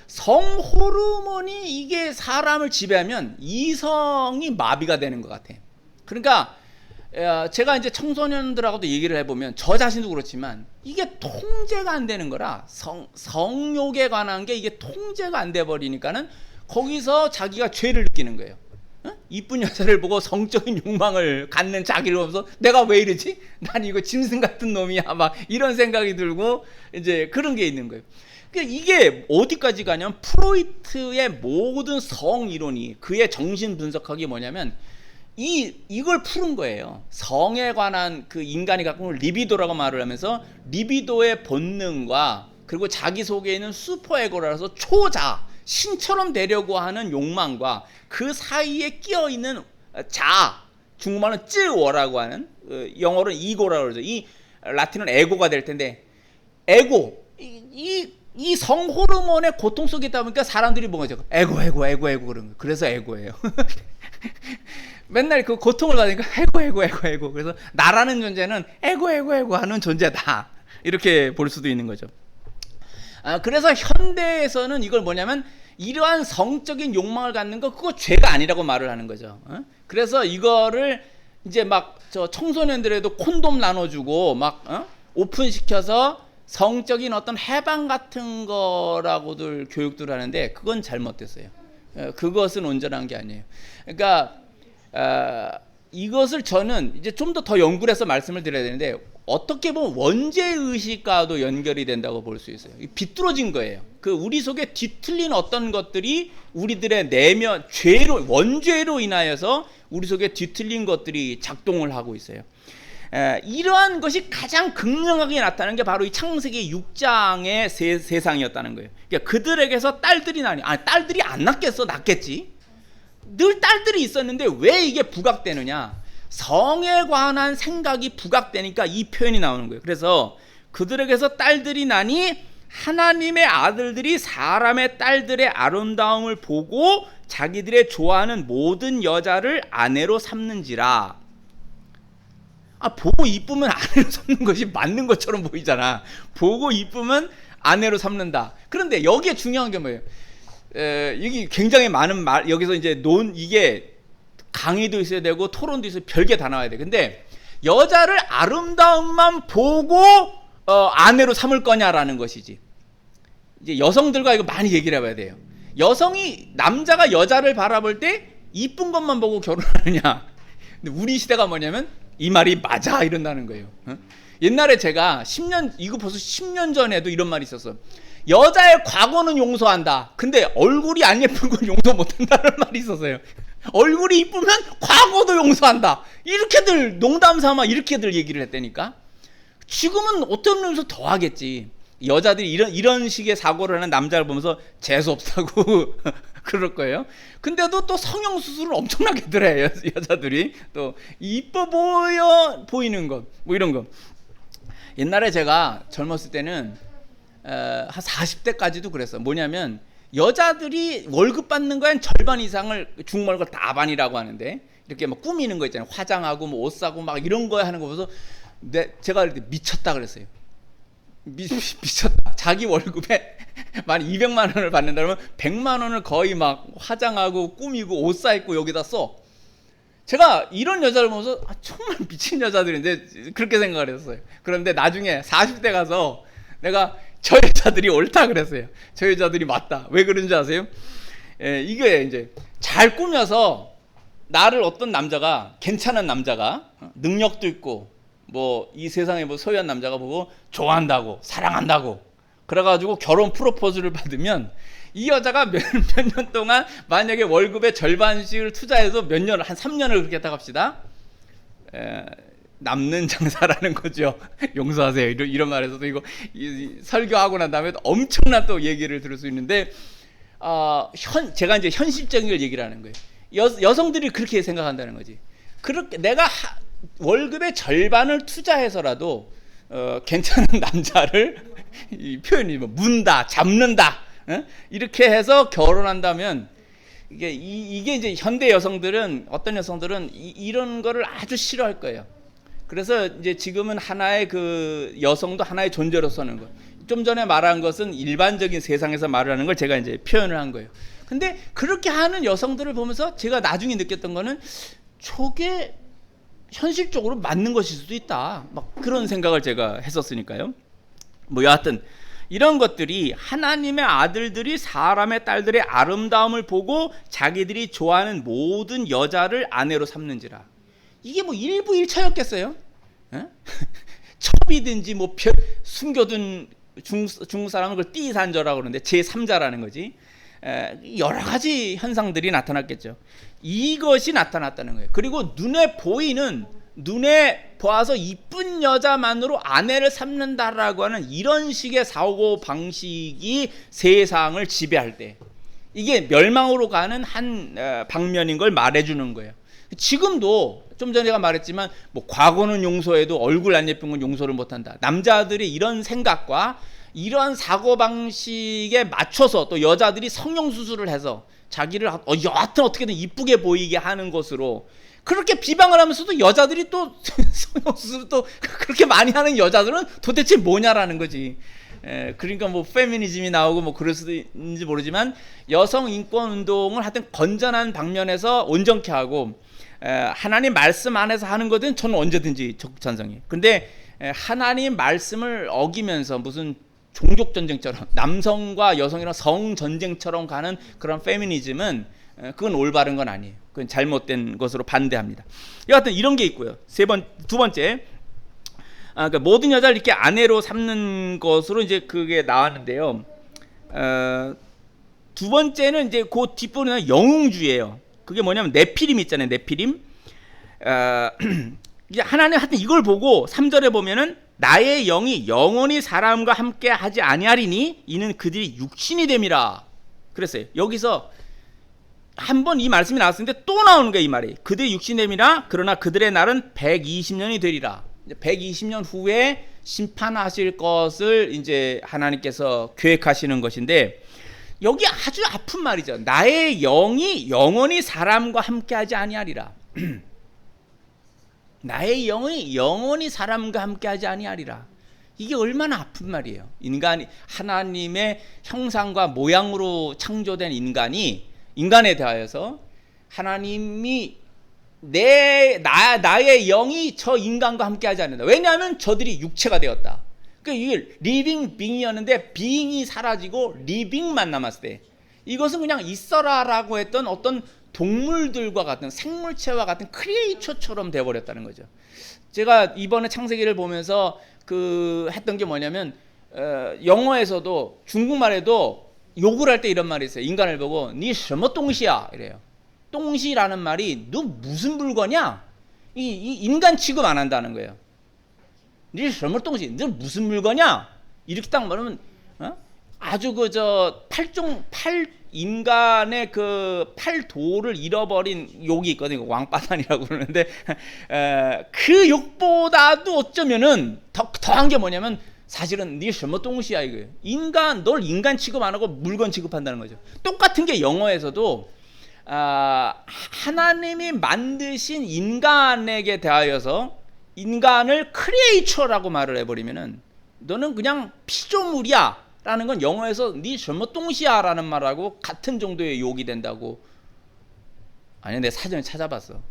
성 호르몬이 이게 사람을 지배하면 이성이 마비가 되는 것 같아. 그러니까 제가 이제 청소년들하고도 얘기를 해보면, 저 자신도 그렇지만 이게 통제가 안 되는 거라, 성욕에 관한 게 이게 통제가 안 돼 버리니까는 거기서 자기가 죄를 느끼는 거예요. 이쁜 여자를 보고 성적인 욕망을 갖는 자기를 보면서 내가 왜 이러지? 난 이거 짐승 같은 놈이야, 막 이런 생각이 들고 이제 그런 게 있는 거예요. 그러니까 이게 어디까지 가냐면, 프로이트의 모든 성 이론이, 그의 정신 분석학이 뭐냐면 이걸 푸는 거예요. 성에 관한 그 인간이 갖고 있는 리비도라고 말을 하면서, 리비도의 본능과 그리고 자기 속에 있는 슈퍼에고라서 초자, 신처럼 되려고 하는 욕망과 그 사이에 끼어 있는 자, 중국말은 쯔워라고 하는, 영어로는 이고라고 그러죠. 이 라틴은 에고가 될 텐데, 에고, 이 성 호르몬의 고통 속에 있다 보니까 사람들이 뭐가 에고 그런 거예요. 그래서 에고예요. 맨날 그 고통을 받으니까 에고. 그래서 나라는 존재는 에고 하는 존재다, 이렇게 볼 수도 있는 거죠. 그래서 현대에서는 이걸 뭐냐면, 이러한 성적인 욕망을 갖는 거, 그거 죄가 아니라고 말을 하는 거죠. 그래서 이거를 이제 막 청소년들에도 콘돔 나눠주고 막 오픈시켜서 성적인 어떤 해방 같은 거라고들 교육들 하는데, 그건 잘못됐어요. 그것은 온전한 게 아니에요. 그러니까 이것을 저는 이제 좀 더 연구를 해서 말씀을 드려야 되는데, 어떻게 보면 원죄의식과도 연결이 된다고 볼 수 있어요. 비뚤어진 거예요. 그 우리 속에 뒤틀린 어떤 것들이 우리들의 내면 죄로, 원죄로 인하여서 우리 속에 뒤틀린 것들이 작동을 하고 있어요. 이러한 것이 가장 극명하게 나타나는 게 바로 이 창세기 6장의 세상이었다는 거예요. 그러니까 그들에게서 딸들이 나니, 딸들이 안 낳겠어? 낳겠지. 늘 딸들이 있었는데 왜 이게 부각되느냐? 성에 관한 생각이 부각되니까 이 표현이 나오는 거예요. 그래서 그들에게서 딸들이 나니 하나님의 아들들이 사람의 딸들의 아름다움을 보고 자기들의 좋아하는 모든 여자를 아내로 삼는지라. 보고 이쁘면 아내로 삼는 것이 맞는 것처럼 보이잖아. 보고 이쁘면 아내로 삼는다. 그런데 여기에 중요한 게 뭐예요? 여기 굉장히 많은 말, 여기서 이제 이게 강의도 있어야 되고 토론도 있어야, 별게 다 나와야 돼. 근데 여자를 아름다움만 보고 아내로 삼을 거냐라는 것이지. 이제 여성들과 이거 많이 얘기를 해봐야 돼요. 남자가 여자를 바라볼 때 이쁜 것만 보고 결혼하느냐. 근데 우리 시대가 뭐냐면 이 말이 맞아 이런다는 거예요. 옛날에 제가 이거 벌써 10년 전에도 이런 말이 있었어. 여자의 과거는 용서한다. 근데 얼굴이 안 예쁜 건 용서 못한다는 말이 있었어요. 얼굴이 이쁘면 과거도 용서한다. 이렇게들 농담 삼아 이렇게들 얘기를 했다니까. 지금은 어떤 면에서 더 하겠지. 여자들이 이런 식의 사고를 하는 남자를 보면서 재수없다고 그럴 거예요. 근데도 또 성형수술을 엄청나게들 해요. 여자들이 또 이뻐 보이는 것, 뭐 이런 거. 옛날에 제가 젊었을 때는 한 40대까지도 그랬어. 뭐냐면 여자들이 월급 받는 거에 절반 이상을 중월급 다반이라고 하는데, 이렇게 막 꾸미는 거 있잖아요. 화장하고 뭐 옷 사고 막 이런 거 하는 거 보면서 제가 이렇게 미쳤다 그랬어요. 미쳤다. 자기 월급에 만 200만 원을 받는다면 100만 원을 거의 막 화장하고 꾸미고 옷 사입고 여기다 써. 제가 이런 여자를 보면서 정말 미친 여자들인데 그렇게 생각을 했어요. 그런데 나중에 40대 가서 내가 저 여자들이 옳다 그랬어요. 저 여자들이 맞다. 왜 그런지 아세요? 이게 이제 잘 꾸며서 나를 어떤 남자가, 괜찮은 남자가, 능력도 있고 뭐 이 세상에 뭐 소유한 남자가 보고 좋아한다고, 사랑한다고 그래가지고 결혼 프로포즈를 받으면 이 여자가 몇 년 동안 만약에 월급의 절반씩을 투자해서 몇 년을, 한 3년을 그렇게 했다고 합시다. 남는 장사라는 거죠. 용서하세요. 이런 말에서도 이거 설교하고 난 다음에 엄청난 또 얘기를 들을 수 있는데, 제가 이제 현실적인 걸 얘기를 하는 거예요. 여성들이 그렇게 생각한다는 거지. 그렇게 내가 월급의 절반을 투자해서라도 괜찮은 남자를 이 표현이 뭐 문다, 잡는다, 이렇게 해서 결혼한다면 이게 이제 현대 여성들은, 어떤 여성들은 이런 거를 아주 싫어할 거예요. 그래서 이제 지금은 하나의 그 여성도 하나의 존재로 서는 거. 좀 전에 말한 것은 일반적인 세상에서 말을 하는 걸 제가 이제 표현을 한 거예요. 근데 그렇게 하는 여성들을 보면서 제가 나중에 느꼈던 거는 저게 현실적으로 맞는 것일 수도 있다. 막 그런 생각을 제가 했었으니까요. 뭐 여하튼 이런 것들이 하나님의 아들들이 사람의 딸들의 아름다움을 보고 자기들이 좋아하는 모든 여자를 아내로 삼는지라. 이게 뭐 일부 일차였겠어요? 첩이든지 뭐 숨겨둔 중국 사람은 그걸 띠산저라고 그러는데 제3자라는 거지. 여러 가지 현상들이 나타났겠죠. 이것이 나타났다는 거예요. 그리고 눈에 보아서 이쁜 여자만으로 아내를 삼는다라고 하는 이런 식의 사고 방식이 세상을 지배할 때, 이게 멸망으로 가는 한 방면인 걸 말해주는 거예요. 지금도 좀 전에 제가 말했지만 뭐 과거는 용서해도 얼굴 안 예쁜 건 용서를 못한다. 남자들이 이런 생각과 이러한 사고방식에 맞춰서 또 여자들이 성형수술을 해서 자기를 여하튼 어떻게든 이쁘게 보이게 하는 것으로 그렇게 비방을 하면서도 여자들이 또 성형수술을 또 그렇게 많이 하는 여자들은 도대체 뭐냐라는 거지. 그러니까 뭐 페미니즘이 나오고 뭐 그럴 수도 있는지 모르지만 여성 인권 운동을 하여튼 건전한 방면에서 온전케 하고 하나님 말씀 안에서 하는 것은 저는 언제든지 적극 찬성이에요. 근데 하나님 말씀을 어기면서 무슨 종족 전쟁처럼 남성과 여성이랑 성 전쟁처럼 가는 그런 페미니즘은 그건 올바른 건 아니에요. 그건 잘못된 것으로 반대합니다. 여하튼 이런 게 있고요. 두 번째, 그러니까 모든 여자를 이렇게 아내로 삼는 것으로 이제 그게 나왔는데요. 두 번째는 이제 그 뒷부분은 영웅주의예요. 그게 뭐냐면 네피림 있잖아요. 네피림. 이제 하나님 하여튼 이걸 보고 3절에 보면은 나의 영이 영원히 사람과 함께 하지 아니하리니 이는 그들이 육신이 됨이라 그랬어요. 여기서 한 번 이 말씀이 나왔는데 또 나오는 거예요. 이 말이 그들이 육신이 됨이라 그러나 그들의 날은 120년이 되리라. 120년 후에 심판하실 것을 이제 하나님께서 계획하시는 것인데 여기 아주 아픈 말이죠. 나의 영이 영원히 사람과 함께하지 아니하리라. 나의 영이 영원히 사람과 함께하지 아니하리라. 이게 얼마나 아픈 말이에요. 인간이 하나님의 형상과 모양으로 창조된 인간에 대하여서 하나님이 나의 영이 저 인간과 함께하지 않는다. 왜냐하면 저들이 육체가 되었다. 그러니까 이게 리빙 빙이었는데 빙이 사라지고 리빙만 남았을 때 이것은 그냥 있어라라고 했던 어떤 동물들과 같은 생물체와 같은 크리에이처처럼 되어버렸다는 거죠. 제가 이번에 창세기를 보면서 했던 게 뭐냐면 영어에서도 중국말에도 욕을 할 때 이런 말이 있어요. 인간을 보고 니什么东西야 이래요. 똥시라는 말이 너 무슨 물건이야? 이 인간 취급 안 한다는 거예요. 니什么东西? 너 무슨 물건이야? 이렇게 딱 말하면 아주 인간의 그 팔도를 잃어버린 욕이 있거든요. 왕바단이라고 그러는데 그 욕보다도 어쩌면은 더한 게 뭐냐면 사실은 니什么东西야 이거예요. 널 인간 취급 안 하고 물건 취급한다는 거죠. 똑같은 게 영어에서도 하나님이 만드신 인간에게 대하여서 인간을 크리에이처라고 말을 해버리면은 너는 그냥 피조물이야 라는 건 영어에서 니什么东西야 라는 말하고 같은 정도의 욕이 된다고. 아니 내 사전에 찾아봤어.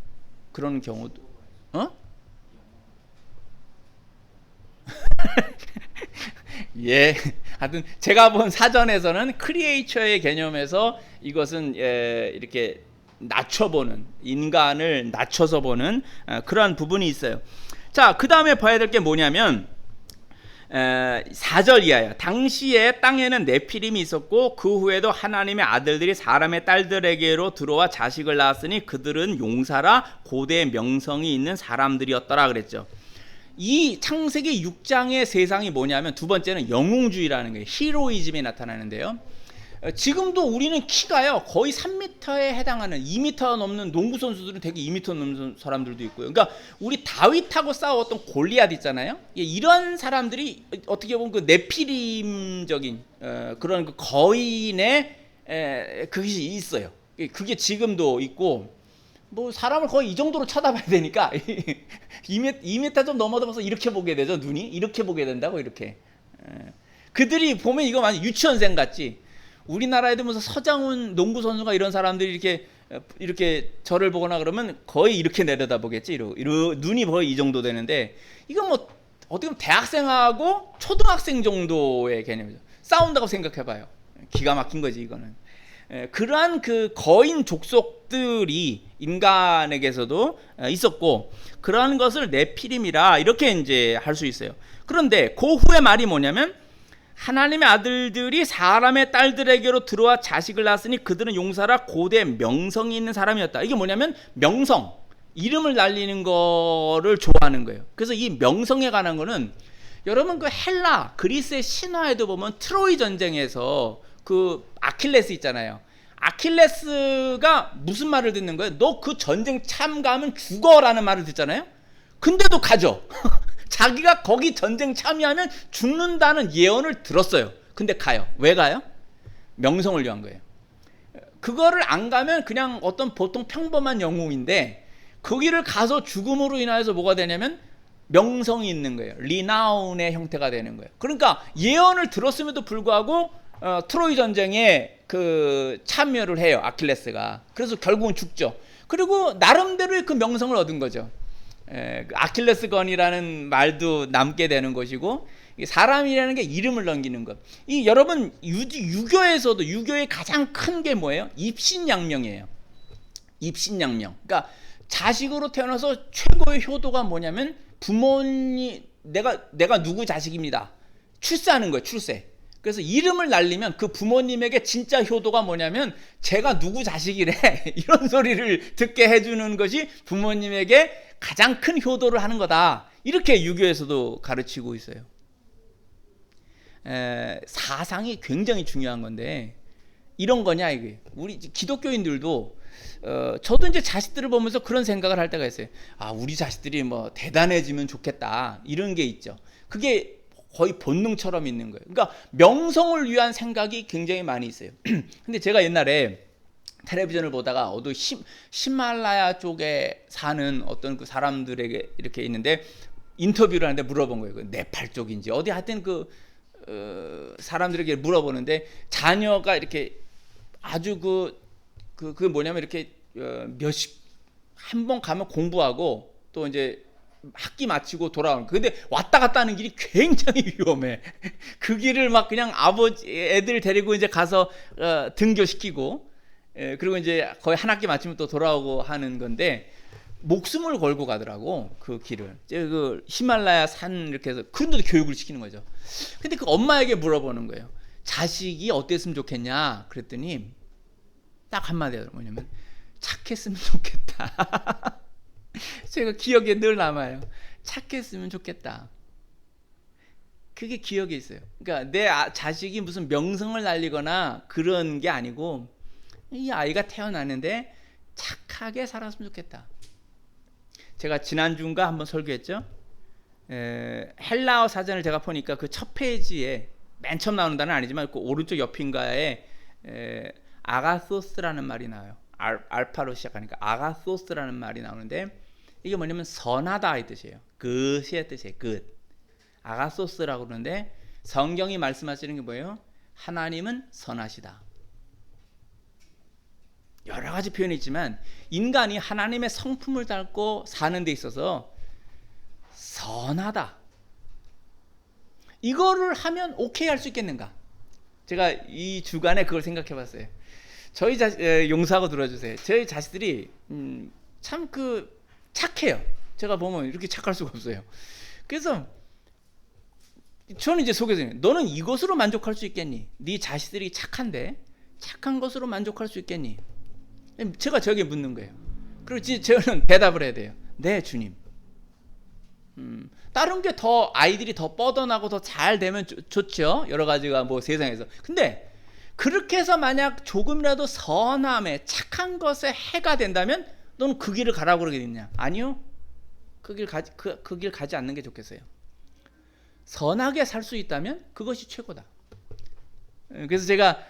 그런 경우도 예, 하여튼 제가 본 사전에서는 크리에이처의 개념에서 이것은 이렇게 낮춰보는, 인간을 낮춰서 보는 그러한 부분이 있어요. 자, 그 다음에 봐야 될 게 뭐냐면 4절 이하야. 당시에 땅에는 네피림이 있었고 그 후에도 하나님의 아들들이 사람의 딸들에게로 들어와 자식을 낳았으니 그들은 용사라 고대 명성이 있는 사람들이었더라 그랬죠. 이 창세기 6장의 세상이 뭐냐면 두 번째는 영웅주의라는 거예요. 히로이즘이 나타나는데요. 지금도 우리는 키가요 거의 3m에 해당하는 2m 넘는 농구 선수들은 되게 2m 넘는 사람들도 있고요. 그러니까 우리 다윗하고 싸웠던 골리앗 있잖아요. 이런 사람들이 어떻게 보면 그 네피림적인 그런 그 거인의 그것이 있어요. 그게 지금도 있고 뭐 사람을 거의 이 정도로 쳐다봐야 되니까 2m 좀 넘어서 이렇게 보게 되죠. 눈이 이렇게 보게 된다고. 이렇게 그들이 보면 이거 완전 유치원생 같지. 우리나라에도 무슨 서장훈 농구 선수가 이런 사람들이 이렇게 저를 보거나 그러면 거의 이렇게 내려다보겠지. 눈이 거의 이 정도 되는데 이건 뭐 어떻게 보면 대학생하고 초등학생 정도의 개념이죠. 싸운다고 생각해봐요. 기가 막힌 거지 이거는. 그러한 그 거인 족속들이 인간에게서도 있었고 그러한 것을 네피림이라 이렇게 이제 할 수 있어요. 그런데 그 후의 말이 뭐냐면 하나님의 아들들이 사람의 딸들에게로 들어와 자식을 낳았으니 그들은 용사라 고대 명성이 있는 사람이었다. 이게 뭐냐면 명성, 이름을 날리는 거를 좋아하는 거예요. 그래서 이 명성에 관한 거는 여러분 그 헬라, 그리스의 신화에도 보면 트로이 전쟁에서 그 아킬레스 있잖아요. 아킬레스가 무슨 말을 듣는 거예요? 너 그 전쟁 참가하면 죽어라는 말을 듣잖아요. 근데도 가죠. 자기가 거기 전쟁 참여하면 죽는다는 예언을 들었어요. 근데 가요. 왜 가요? 명성을 위한 거예요. 그거를 안 가면 그냥 어떤 보통 평범한 영웅인데 거기를 가서 죽음으로 인하여서 뭐가 되냐면 명성이 있는 거예요. 리나운의 형태가 되는 거예요. 그러니까 예언을 들었음에도 불구하고 트로이 전쟁에 그 참여를 해요. 아킬레스가. 그래서 결국은 죽죠. 그리고 나름대로의 그 명성을 얻은 거죠. 아킬레스건이라는 말도 남게 되는 것이고 사람이라는 게 이름을 넘기는 것. 이 여러분 유교에서도 유교의 가장 큰 게 뭐예요? 입신양명이에요. 입신양명. 그러니까 자식으로 태어나서 최고의 효도가 뭐냐면 부모님 내가 누구 자식입니다. 출세하는 거예요. 출세. 그래서 이름을 날리면 그 부모님에게 진짜 효도가 뭐냐면 제가 누구 자식이래 이런 소리를 듣게 해주는 것이 부모님에게 가장 큰 효도를 하는 거다. 이렇게 유교에서도 가르치고 있어요. 사상이 굉장히 중요한 건데 이런 거냐 이게. 우리 기독교인들도 저도 이제 자식들을 보면서 그런 생각을 할 때가 있어요. 아, 우리 자식들이 뭐 대단해지면 좋겠다 이런 게 있죠. 그게 거의 본능처럼 있는 거예요. 그러니까 명성을 위한 생각이 굉장히 많이 있어요. 근데 제가 옛날에 텔레비전을 보다가 어느 히말라야 쪽에 사는 어떤 그 사람들에게 이렇게 있는데 인터뷰를 하는데 물어본 거예요. 그 네팔 쪽인지 어디 하여튼 사람들에게 물어보는데 자녀가 이렇게 아주 그게 뭐냐면 이렇게 한 번 가면 공부하고 또 이제 학기 마치고 돌아오는. 근데 왔다 갔다 하는 길이 굉장히 위험해. 그 길을 막 그냥 애들 데리고 이제 가서 등교시키고 그리고 이제 거의 한 학기 마치면 또 돌아오고 하는 건데 목숨을 걸고 가더라고 그 길을. 그 히말라야 산 이렇게 해서 그런데도 교육을 시키는 거죠. 근데 그 엄마에게 물어보는 거예요. 자식이 어땠으면 좋겠냐? 그랬더니 딱 한마디 하더라고요. 뭐냐면 착했으면 좋겠다. 제가 기억에 늘 남아요. 착했으면 좋겠다. 그게 기억에 있어요. 그러니까 내 자식이 무슨 명성을 날리거나 그런 게 아니고 이 아이가 태어났는데 착하게 살았으면 좋겠다. 제가 지난주인가 한번 설교했죠. 헬라어 사전을 제가 보니까 그 첫 페이지에 맨 처음 나오는 단어는 아니지만 그 오른쪽 옆인가에 아가소스라는 말이 나와요. 알파로 시작하니까 아가소스라는 말이 나오는데 이게 뭐냐면 선하다 이 뜻이에요. good 의 뜻이에요. good. 아가소스라고 그러는데 성경이 말씀하시는 게 뭐예요? 하나님은 선하시다. 여러 가지 표현이 있지만 인간이 하나님의 성품을 닮고 사는 데 있어서 선하다. 이거를 하면 오케이 할 수 있겠는가? 제가 이 주간에 그걸 생각해 봤어요. 저희 용서하고 들어주세요. 저희 자식들이 참 착해요. 제가 보면 이렇게 착할 수가 없어요. 그래서 저는 이제 속에서 너는 이것으로 만족할 수 있겠니? 네 자식들이 착한데 착한 것으로 만족할 수 있겠니? 제가 저에게 묻는 거예요. 그리고 저는 대답을 해야 돼요. 네, 주님. 다른 게 더 아이들이 더 뻗어나고 더 잘 되면 좋죠. 여러 가지가 뭐 세상에서. 근데 그렇게 해서 만약 조금이라도 선함에 착한 것에 해가 된다면 너는 그 길을 가라고 그러겠냐? 아니요. 그 길 가지 않는 게 좋겠어요. 선하게 살 수 있다면 그것이 최고다. 그래서 제가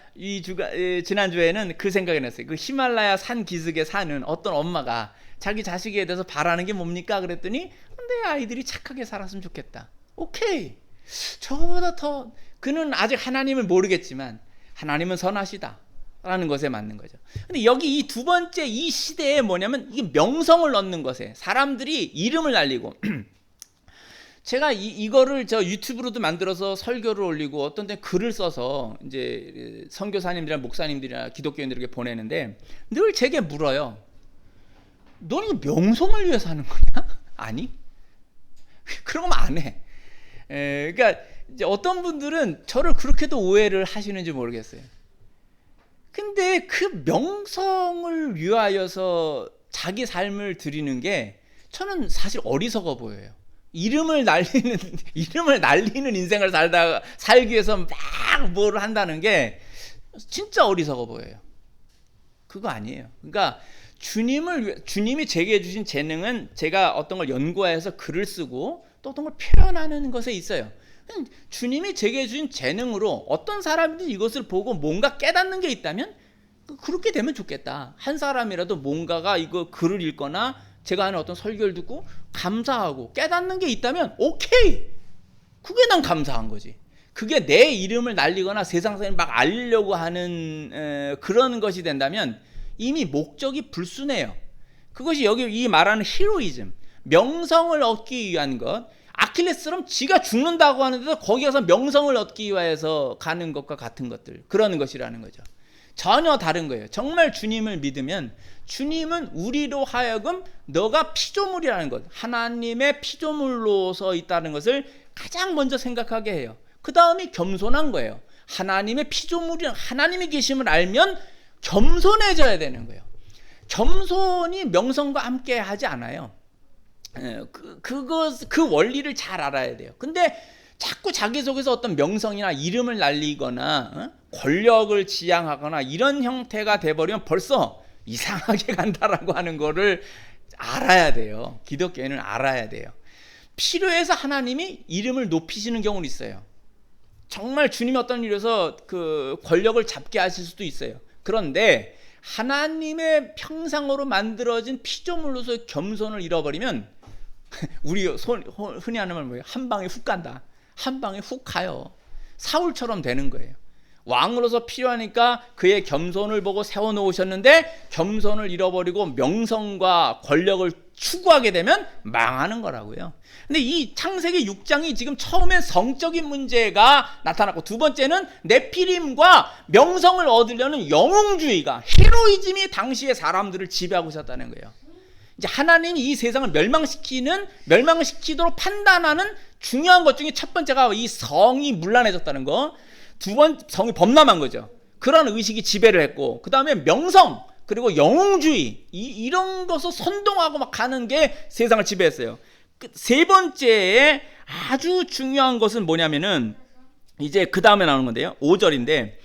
지난주에는 그 생각이 났어요. 그 히말라야 산 기슭에 사는 어떤 엄마가 자기 자식에 대해서 바라는 게 뭡니까? 그랬더니 내 아이들이 착하게 살았으면 좋겠다. 오케이. 저거보다 더 그는 아직 하나님을 모르겠지만 하나님은 선하시다 라는 것에 맞는 거죠. 근데 여기 이 두 번째 이 시대에 뭐냐면 이게 명성을 얻는 것에 사람들이 이름을 날리고 제가 이거를 저 유튜브로도 만들어서 설교를 올리고 어떤 때 글을 써서 이제 선교사님들이나 목사님들이나 기독교인들에게 보내는데 늘 제게 물어요. 너는 명성을 위해서 하는 거냐? 아니. 그런 거 안 해. 그러니까 이제 어떤 분들은 저를 그렇게도 오해를 하시는지 모르겠어요. 근데 그 명성을 위하여서 자기 삶을 드리는 게 저는 사실 어리석어 보여요. 이름을 날리는 인생을 살기 위해서 막 뭐를 한다는 게 진짜 어리석어 보여요. 그거 아니에요. 그러니까 주님이 제게 주신 재능은 제가 어떤 걸 연구해서 글을 쓰고 또 어떤 걸 표현하는 것에 있어요. 주님이 제게 주신 재능으로 어떤 사람들이 이것을 보고 뭔가 깨닫는 게 있다면 그렇게 되면 좋겠다. 한 사람이라도 뭔가가 이거 글을 읽거나 제가 하는 어떤 설교를 듣고 감사하고 깨닫는 게 있다면 오케이. 그게 난 감사한 거지. 그게 내 이름을 날리거나 세상에 막 알리려고 하는 그런 것이 된다면 이미 목적이 불순해요. 그것이 여기 이 말하는 히로이즘, 명성을 얻기 위한 것. 아킬레스처럼 지가 죽는다고 하는데도 거기 가서 명성을 얻기 위해서 가는 것과 같은 것들, 그런 것이라는 거죠. 전혀 다른 거예요. 정말 주님을 믿으면 주님은 우리로 하여금 너가 피조물이라는 것, 하나님의 피조물로서 있다는 것을 가장 먼저 생각하게 해요. 그 다음이 겸손한 거예요. 하나님의 피조물이 하나님이 계심을 알면 겸손해져야 되는 거예요. 겸손이 명성과 함께 하지 않아요. 그 원리를 잘 알아야 돼요. 근데 자꾸 자기 속에서 어떤 명성이나 이름을 날리거나 권력을 지향하거나 이런 형태가 돼버리면 벌써 이상하게 간다라고 하는 거를 알아야 돼요. 기독교인은 알아야 돼요. 필요해서 하나님이 이름을 높이시는 경우는 있어요. 정말 주님이 어떤 일에서 그 권력을 잡게 하실 수도 있어요. 그런데 하나님의 형상으로 만들어진 피조물로서 겸손을 잃어버리면 우리 흔히 하는 말 뭐예요? 한 방에 훅 간다. 한 방에 훅 가요. 사울처럼 되는 거예요. 왕으로서 필요하니까 그의 겸손을 보고 세워놓으셨는데 겸손을 잃어버리고 명성과 권력을 추구하게 되면 망하는 거라고요. 근데 이 창세기 6장이 지금 처음엔 성적인 문제가 나타났고, 두 번째는 네피림과 명성을 얻으려는 영웅주의가, 헤로이즘이 당시의 사람들을 지배하고 있었다는 거예요. 이제 하나님이 이 세상을 멸망시키도록 판단하는 중요한 것 중에 첫 번째가 이 성이 문란해졌다는 거, 두 번 성이 범람한 거죠. 그런 의식이 지배를 했고, 그 다음에 명성 그리고 영웅주의 이런 것을 선동하고 막 가는 게 세상을 지배했어요. 세 번째에 아주 중요한 것은 뭐냐면은 이제 그 다음에 나오는 건데요. 5절인데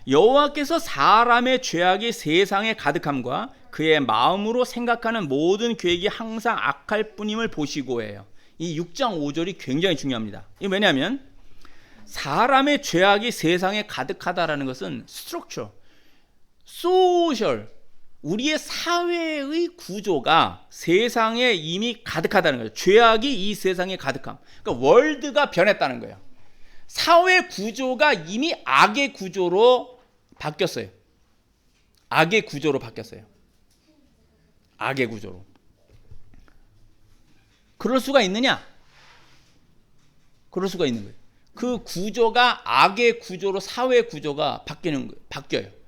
여호와께서 사람의 죄악이 세상에 가득함과 그의 마음으로 생각하는 모든 계획이 항상 악할 뿐임을 보시고예요. 이 6장 5절이 굉장히 중요합니다. 이게 왜냐하면 사람의 죄악이 세상에 가득하다라는 것은 스트럭처, 소셜, 우리의 사회의 구조가 세상에 이미 가득하다는 거예요. 죄악이 이 세상에 가득함. 그러니까 월드가 변했다는 거예요. 사회 구조가 이미 악의 구조로 바뀌었어요. 악의 구조로 바뀌었어요. 악의 구조로. 그럴 수가 있느냐? 그럴 수가 있는 거예요. 그 구조가 악의 구조로 사회 구조가 바뀌어요.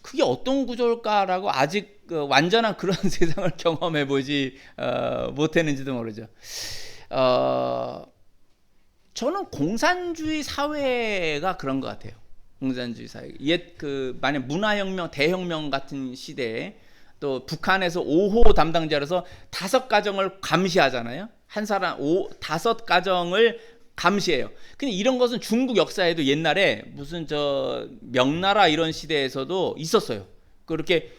그게 어떤 구조일까라고 아직 완전한 그런 세상을 경험해보지 못했는지도 모르죠. 저는 공산주의 사회가 그런 것 같아요. 공산주의 사회. 만약 문화혁명, 대혁명 같은 시대에 또 북한에서 5호 담당자로서 5가정을 감시하잖아요. 한 사람 5가정을 감시해요. 근데 이런 것은 중국 역사에도 옛날에 무슨 명나라 이런 시대에서도 있었어요. 그렇게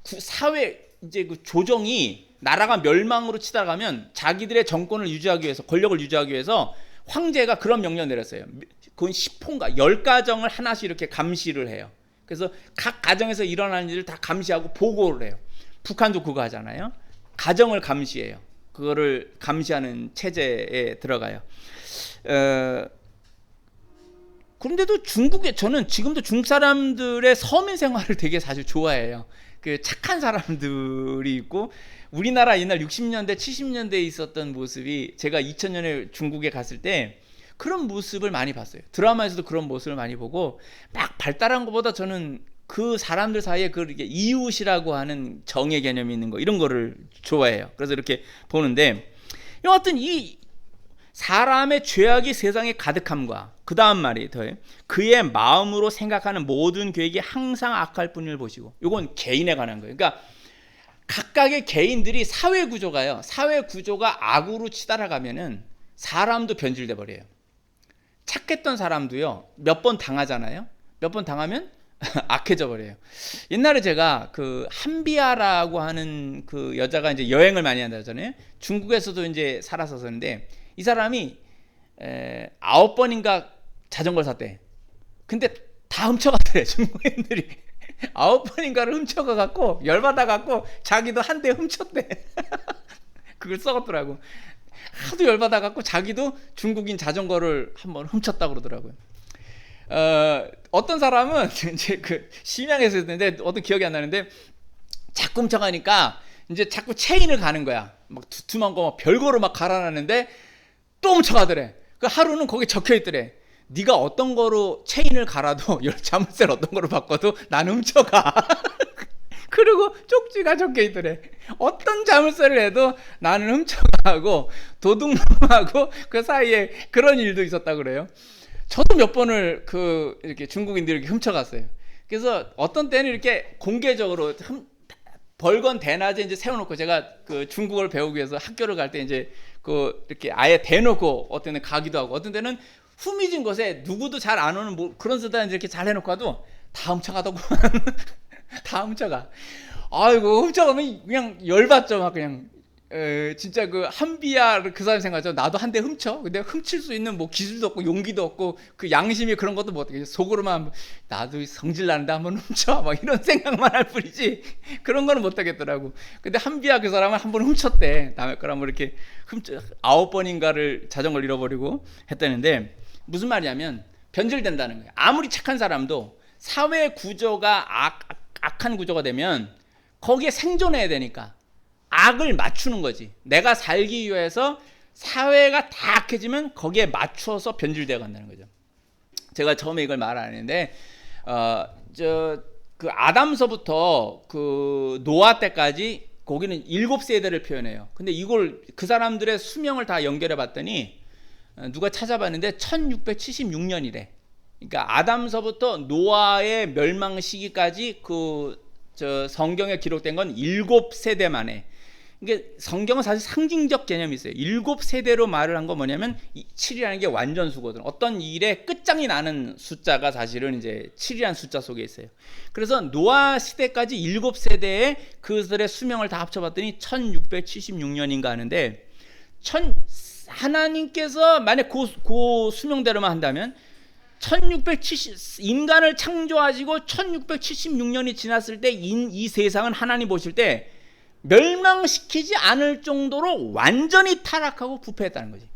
사회 이제 그 조정이 나라가 멸망으로 치달아가면 자기들의 정권을 유지하기 위해서, 권력을 유지하기 위해서 황제가 그런 명령을 내렸어요. 그건 10호인가 10가정을 하나씩 이렇게 감시를 해요. 그래서 각 가정에서 일어나는 일을 다 감시하고 보고를 해요. 북한도 그거 하잖아요. 가정을 감시해요. 그거를 감시하는 체제에 들어가요. 그런데도 저는 지금도 중국 사람들의 서민 생활을 되게 사실 좋아해요. 그 착한 사람들이 있고, 우리나라 옛날 60년대 70년대에 있었던 모습이, 제가 2000년에 중국에 갔을 때 그런 모습을 많이 봤어요. 드라마에서도 그런 모습을 많이 보고, 막 발달한 것보다 저는 그 사람들 사이에 그 이웃이라고 하는 정의 개념이 있는 거, 이런 거를 좋아해요. 그래서 이렇게 보는데, 여하튼 이 사람의 죄악이 세상에 가득함과, 그 다음 말이 더해 그의 마음으로 생각하는 모든 계획이 항상 악할 뿐을 보시고, 이건 개인에 관한 거예요. 그러니까 각각의 개인들이 사회 구조가 악으로 치달아가면은 사람도 변질돼 버려요. 착했던 사람도요, 몇 번 당하잖아요. 몇 번 당하면 악해져 버려요. 옛날에 제가 그 한비아라고 하는 그 여자가 이제 여행을 많이 한다잖아요. 중국에서도 이제 살았었는데, 이 사람이 9번인가 자전거를 샀대. 근데 다 훔쳐갔대, 중국인들이. 9번인가를 훔쳐가갖고 열받아갖고 자기도 한 대 훔쳤대. 그걸 썩었더라고. 하도 열받아갖고 자기도 중국인 자전거를 한번 훔쳤다고 그러더라고요. 어떤 사람은 이제 그 심양에서 했는데, 어떤 기억이 안 나는데, 자꾸 훔쳐가니까 이제 자꾸 체인을 가는 거야. 막 두툼한 거 막 별거로 막 갈아놨는데 또 훔쳐가더래. 그 하루는 거기 적혀 있더래. 네가 어떤 거로 체인을 갈아도 자물쇠를 어떤 거로 바꿔도 난 훔쳐가. 그리고 쪽지가 적혀 있더래. 어떤 자물쇠를 해도 나는 훔쳐가고 도둑놈하고 그 사이에 그런 일도 있었다 그래요. 저도 몇 번을 이렇게 중국인들이 이렇게 훔쳐갔어요. 그래서 어떤 때는 이렇게 공개적으로 벌건 대낮에 이제 세워놓고, 제가 그 중국어를 배우기 위해서 학교를 갈 때 이제 이렇게 아예 대놓고 어떤 때는 가기도 하고, 어떤 때는 후미진 곳에 누구도 잘 안 오는 뭐 그런 수단 이렇게 잘 해놓고 와도 다 훔쳐가더구만. 다 훔쳐가. 아이고, 훔쳐가면 그냥 열받죠. 막 그냥 진짜 그 한비야 그 사람 생각하죠. 나도 한 대 훔쳐. 근데 훔칠 수 있는 뭐 기술도 없고 용기도 없고 그 양심이 그런 것도 못 하겠어. 속으로만 나도 성질 나는데 한번 훔쳐. 막 이런 생각만 할 뿐이지 그런 거는 못 하겠더라고. 근데 한비야 그 사람은 한 번 훔쳤대. 남의 거랑 뭐 이렇게 9번인가를 자전거를 잃어버리고 했다는데, 무슨 말이냐면 변질된다는 거예요. 아무리 착한 사람도 사회 구조가 악한 구조가 되면 거기에 생존해야 되니까 악을 맞추는 거지. 내가 살기 위해서 사회가 다 악해지면 거기에 맞춰서 변질되어 간다는 거죠. 제가 처음에 이걸 말 안 했는데 그 아담서부터 그 노아 때까지 거기는 7세대를 표현해요. 근데 이걸 그 사람들의 수명을 다 연결해 봤더니 누가 찾아봤는데 1676년이래. 그러니까 아담서부터 노아의 멸망 시기까지 성경에 기록된 건 7세대 만에. 이게 성경은 사실 상징적 개념이 있어요. 7세대로 말을 한 건 뭐냐면 7이라는 게 완전 수거든. 어떤 일의 끝장이 나는 숫자가 사실은 이제 7이라는 숫자 속에 있어요. 그래서 노아 시대까지 7세대의 그들의 수명을 다 합쳐봤더니 1676년인가 하는데, 하나님께서 만약 그 수명대로만 한다면 인간을 창조하시고 1676년이 지났을 때 이 세상은 하나님 보실 때 멸망시키지 않을 정도로 완전히 타락하고 부패했다는 거지.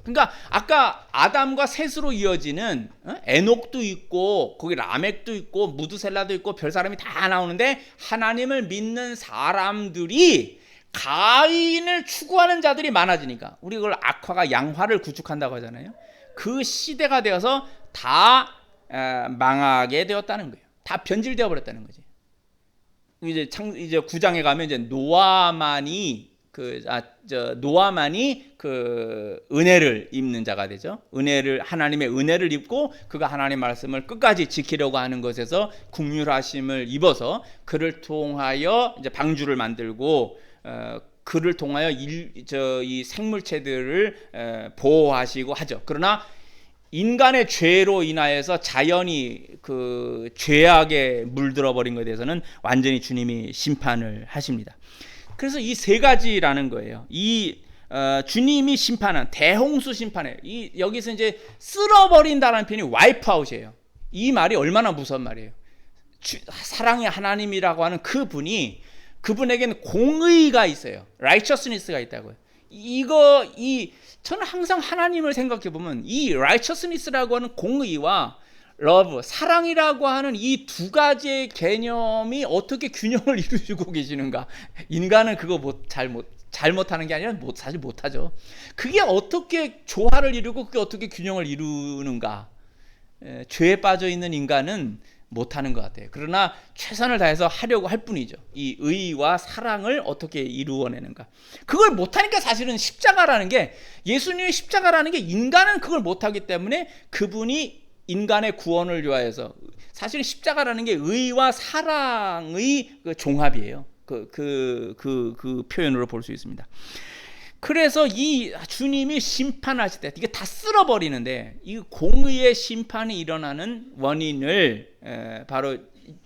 그러니까 아까 아담과 셋으로 이어지는 에녹도 있고 거기 라멕도 있고 무드셀라도 있고 별사람이 다 나오는데, 하나님을 믿는 사람들이 가인을 추구하는 자들이 많아지니까, 우리 그걸 악화가 양화를 구축한다고 하잖아요. 그 시대가 되어서 다 망하게 되었다는 거예요. 다 변질되어 버렸다는 거지. 이제 9장에 가면 이제 노아만이 은혜를 입는 자가 되죠. 하나님의 은혜를 입고 그가 하나님의 말씀을 끝까지 지키려고 하는 것에서 긍휼하심을 입어서 그를 통하여 이제 방주를 만들고 그를 통하여 이 생물체들을 보호하시고 하죠. 그러나 인간의 죄로 인하여서 자연이 그 죄악에 물들어 버린 것에 대해서는 완전히 주님이 심판을 하십니다. 그래서 이 세 가지라는 거예요. 주님이 심판한 대홍수 심판에, 여기서 이제 쓸어버린다라는 표현이 와이프아웃이에요. 이 말이 얼마나 무서운 말이에요. 사랑의 하나님이라고 하는 그분에게는 공의가 있어요. righteousness가 있다고요. 저는 항상 하나님을 생각해 보면 이 righteousness라고 하는 공의와 love, 사랑이라고 하는 이 두 가지의 개념이 어떻게 균형을 이루고 계시는가. 인간은 그거 잘못하는 게 아니라 사실 못하죠. 그게 어떻게 조화를 이루고 그게 어떻게 균형을 이루는가. 죄에 빠져 있는 인간은 못하는 것 같아요. 그러나 최선을 다해서 하려고 할 뿐이죠. 이 의와 사랑을 어떻게 이루어내는가. 그걸 못하니까 사실은 예수님의 십자가라는 게 인간은 그걸 못하기 때문에 그분이 인간의 구원을 위하여서, 사실 십자가라는 게 의와 사랑의 그 종합이에요. 그 표현으로 볼 수 있습니다. 그래서 이 주님이 심판하실 때 이게 다 쓸어버리는데, 이 공의의 심판이 일어나는 원인을 바로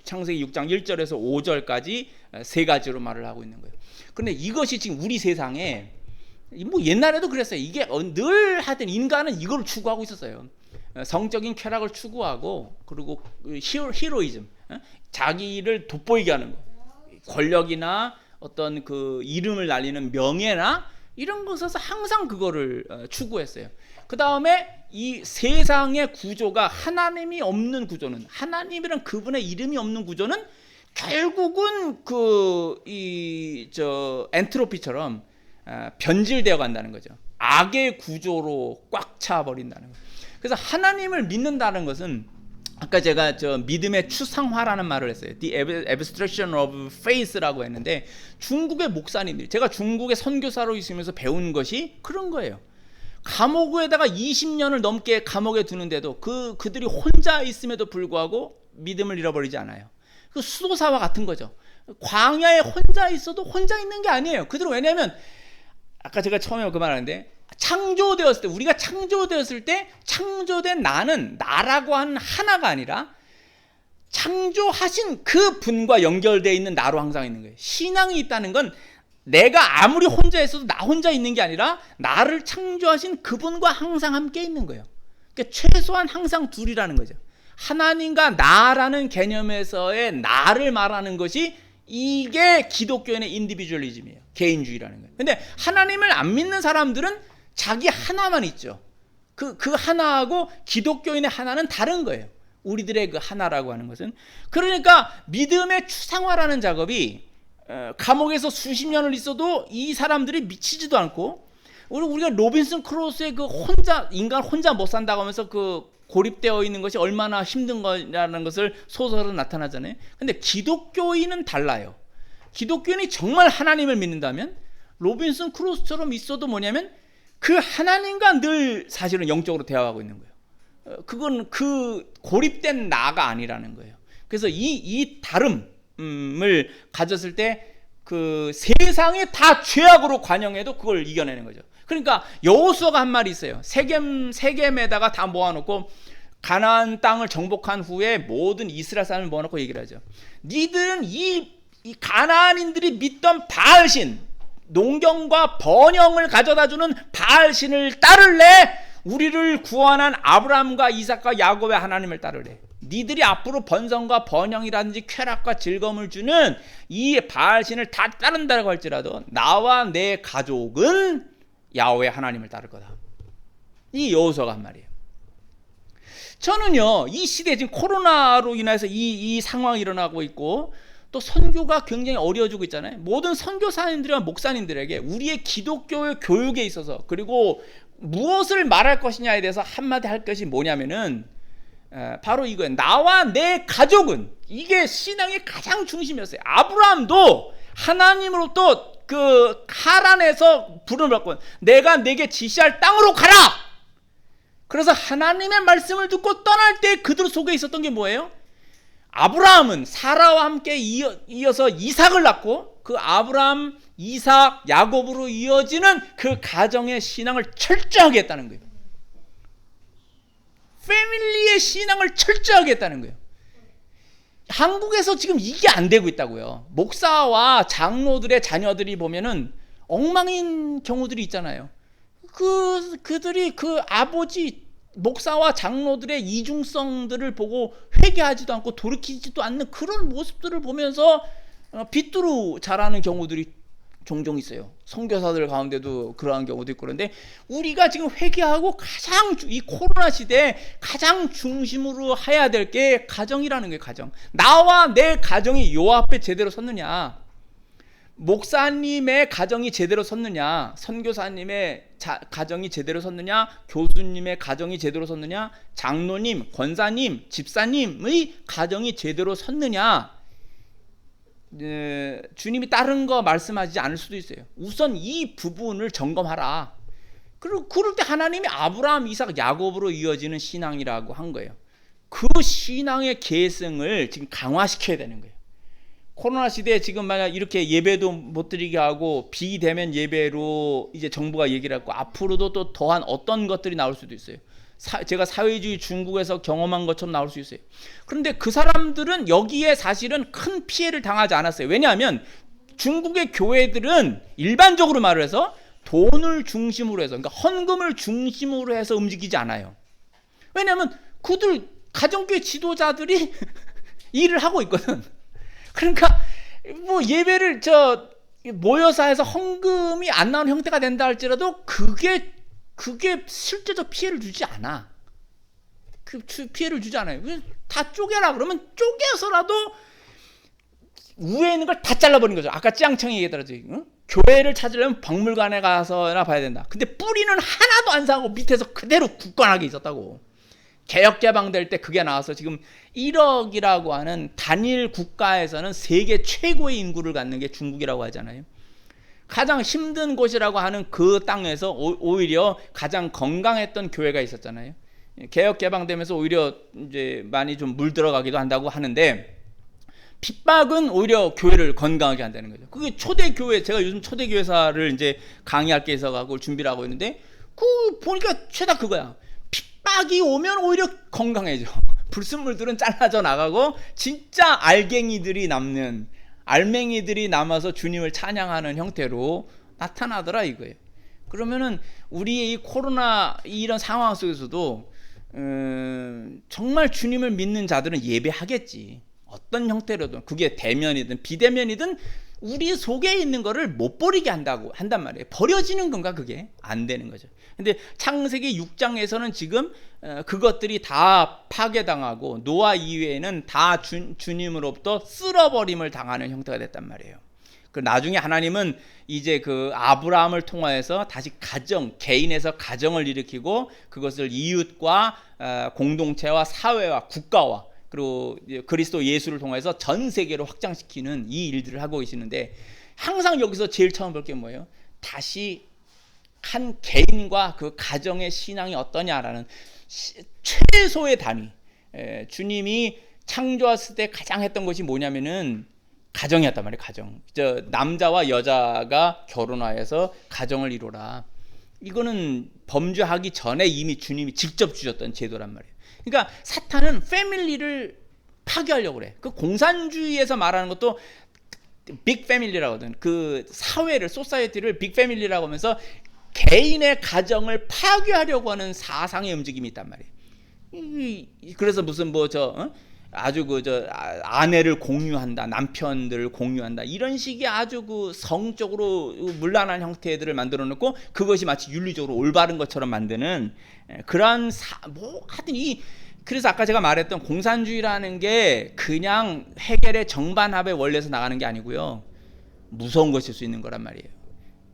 창세기 6장 1절에서 5절까지 세 가지로 말을 하고 있는 거예요. 그런데 이것이 지금 우리 세상에 뭐 옛날에도 그랬어요. 이게 늘 하여튼 인간은 이걸 추구하고 있었어요. 성적인 쾌락을 추구하고, 그리고 히로이즘, 자기를 돋보이게 하는 거, 권력이나 어떤 그 이름을 날리는 명예나 이런 것에서 항상 그거를 추구했어요. 그 다음에 이 세상의 구조가 하나님이 없는 구조는, 하나님이란 그분의 이름이 없는 구조는 결국은 엔트로피처럼 변질되어 간다는 거죠. 악의 구조로 꽉 차 버린다는 거예요. 그래서 하나님을 믿는다는 것은 아까 제가 저 믿음의 추상화라는 말을 했어요. The abstraction of faith라고 했는데 중국의 목사님들이 제가 중국의 선교사로 있으면서 배운 것이 그런 거예요. 감옥에다가 20년을 넘게 감옥에 두는데도 그들이 혼자 있음에도 불구하고 믿음을 잃어버리지 않아요. 그 수도사와 같은 거죠. 광야에 혼자 있어도 혼자 있는 게 아니에요. 그들은 왜냐하면 아까 제가 처음에 그 말하는데 창조되었을 때 우리가 창조되었을 때 창조된 나는 나라고 하는 하나가 아니라 창조하신 그 분과 연결되어 있는 나로 항상 있는 거예요. 신앙이 있다는 건 내가 아무리 혼자 있어도 나 혼자 있는 게 아니라 나를 창조하신 그분과 항상 함께 있는 거예요. 그러니까 최소한 항상 둘이라는 거죠. 하나님과 나라는 개념에서의 나를 말하는 것이 이게 기독교인의 인디비주얼리즘이에요. 개인주의라는 거예요. 근데 하나님을 안 믿는 사람들은 자기 하나만 있죠. 그 하나하고 기독교인의 하나는 다른 거예요. 우리들의 그 하나라고 하는 것은. 그러니까 믿음의 추상화라는 작업이 감옥에서 수십 년을 있어도 이 사람들이 미치지도 않고 우리가 로빈슨 크루소의 그 인간 혼자 못 산다고 하면서 그 고립되어 있는 것이 얼마나 힘든 거라는 것을 소설로 나타나잖아요. 근데 기독교인은 달라요. 기독교인이 정말 하나님을 믿는다면 로빈슨 크루소처럼 있어도 뭐냐면 그 하나님과 늘 사실은 영적으로 대화하고 있는 거예요. 그건 그 고립된 나가 아니라는 거예요. 그래서 이 다름을 가졌을 때 그 세상이 다 죄악으로 관영해도 그걸 이겨내는 거죠. 그러니까 여호수아가 한 말이 있어요. 세겜에다가 다 모아놓고 가나안 땅을 정복한 후에 모든 이스라엘 사람을 모아놓고 얘기를 하죠. 니들은 이 가나안인들이 믿던 바알신, 농경과 번영을 가져다주는 바알신을 따를래? 우리를 구원한 아브라함과 이삭과 야곱의 하나님을 따를래? 니들이 앞으로 번성과 번영이라든지 쾌락과 즐거움을 주는 이 바알신을 다 따른다고 할지라도 나와 내 가족은 야훼 하나님을 따를 거다. 이 여호수아가 한 말이에요. 저는요, 이 시대에 지금 코로나로 인해서 이 상황이 일어나고 있고 또 선교가 굉장히 어려워지고 있잖아요. 모든 선교사님들과 목사님들에게 우리의 기독교의 교육에 있어서 그리고 무엇을 말할 것이냐에 대해서 한마디 할 것이 뭐냐면은 바로 이거예요. 나와 내 가족은, 이게 신앙의 가장 중심이었어요. 아브라함도 하나님으로부터 그 하란에서 부름을 받고 내가 내게 지시할 땅으로 가라. 그래서 하나님의 말씀을 듣고 떠날 때 그들 속에 있었던 게 뭐예요? 아브라함은 사라와 함께 이어서 이삭을 낳고 그 아브라함, 이삭, 야곱으로 이어지는 그 가정의 신앙을 철저하게 했다는 거예요. 패밀리의 신앙을 철저하게 했다는 거예요. 한국에서 지금 이게 안 되고 있다고요. 목사와 장로들의 자녀들이 보면은 엉망인 경우들이 있잖아요. 그들이 그 아버지 목사와 장로들의 이중성들을 보고 회개하지도 않고 돌이키지도 않는 그런 모습들을 보면서 빗두루 자라는 경우들이 종종 있어요. 선교사들 가운데도 그러한 경우도 있고. 그런데 우리가 지금 회개하고 이 코로나 시대에 가장 중심으로 해야 될 게 가정이라는 거예요. 가정. 나와 내 가정이 요 앞에 제대로 섰느냐, 목사님의 가정이 제대로 섰느냐, 선교사님의 가정이 제대로 섰느냐, 교수님의 가정이 제대로 섰느냐, 장로님, 권사님, 집사님의 가정이 제대로 섰느냐, 주님이 다른 거 말씀하지 않을 수도 있어요. 우선 이 부분을 점검하라. 그리고 그럴 때 하나님이 아브라함, 이삭, 야곱으로 이어지는 신앙이라고 한 거예요. 그 신앙의 계승을 지금 강화시켜야 되는 거예요. 코로나 시대에 지금 만약 이렇게 예배도 못 드리게 하고 비대면 예배로 이제 정부가 얘기를 하고 앞으로도 또 더한 어떤 것들이 나올 수도 있어요. 제가 사회주의 중국에서 경험한 것처럼 나올 수 있어요. 그런데 그 사람들은 여기에 사실은 큰 피해를 당하지 않았어요. 왜냐하면 중국의 교회들은 일반적으로 말을 해서 돈을 중심으로 해서, 그러니까 헌금을 중심으로 해서 움직이지 않아요. 왜냐하면 그들 가정교회 지도자들이 일을 하고 있거든. 그러니까 뭐 예배를 모여서 해서 헌금이 안 나오는 형태가 된다 할지라도 그게 실제적 피해를 주지 않아. 피해를 주지 않아요. 다 쪼개라 그러면 쪼개서라도 위에 있는 걸 다 잘라버린 거죠. 아까 짱청이 얘기했더라지. 응? 교회를 찾으려면 박물관에 가서나 봐야 된다. 근데 뿌리는 하나도 안 사고 밑에서 그대로 굳건하게 있었다고. 개혁 개방될 때 그게 나와서 지금 1억이라고 하는 단일 국가에서는 세계 최고의 인구를 갖는 게 중국이라고 하잖아요. 가장 힘든 곳이라고 하는 그 땅에서 오히려 가장 건강했던 교회가 있었잖아요. 개혁 개방되면서 오히려 이제 많이 좀 물들어가기도 한다고 하는데, 핍박은 오히려 교회를 건강하게 한다는 거죠. 그게 초대 교회, 제가 요즘 초대 교회사를 이제 강의할 게 있어서 그걸 준비를 하고 있는데, 그 보니까 최다 그거야. 핍박이 오면 오히려 건강해져. 불순물들은 잘라져 나가고 진짜 알갱이들이 남는, 알맹이들이 남아서 주님을 찬양하는 형태로 나타나더라 이거예요. 그러면은 우리의 이 코로나 이런 상황 속에서도 정말 주님을 믿는 자들은 예배하겠지. 어떤 형태로든, 그게 대면이든 비대면이든 우리 속에 있는 거를 못 버리게 한단 말이에요. 버려지는 건가? 그게 안 되는 거죠. 근데 창세기 6장에서는 지금 그것들이 다 파괴당하고 노아 이외에는 다 주님으로부터 쓸어버림을 당하는 형태가 됐단 말이에요. 그 나중에 하나님은 이제 그 아브라함을 통하여서 다시 개인에서 가정을 일으키고 그것을 이웃과 공동체와 사회와 국가와 그리고 그리스도 예수를 통해서 전 세계로 확장시키는 이 일들을 하고 계시는데, 항상 여기서 제일 처음 볼 게 뭐예요? 다시 한 개인과 그 가정의 신앙이 어떠냐라는 최소의 단위. 주님이 창조했을 때 가장 했던 것이 뭐냐면은 가정이었단 말이에요. 가정. 남자와 여자가 결혼하여서 가정을 이루라. 이거는 범죄하기 전에 이미 주님이 직접 주셨던 제도란 말이에요. 그러니까 사탄은 패밀리를 파괴하려고 그래. 그 공산주의에서 말하는 것도 빅 패밀리라고 하거든. 그 사회를, 소사이어티를 빅 패밀리라고 하면서 개인의 가정을 파괴하려고 하는 사상의 움직임이 있단 말이에요. 그래서 무슨 아주 아내를 공유한다, 남편들을 공유한다, 이런 식의 아주 그 성적으로 문란한 형태들을 만들어 놓고 그것이 마치 윤리적으로 올바른 것처럼 만드는 그런 하여튼 그래서 아까 제가 말했던 공산주의라는 게 그냥 헤겔의 정반합의 원리에서 나가는 게 아니고요, 무서운 것일 수 있는 거란 말이에요.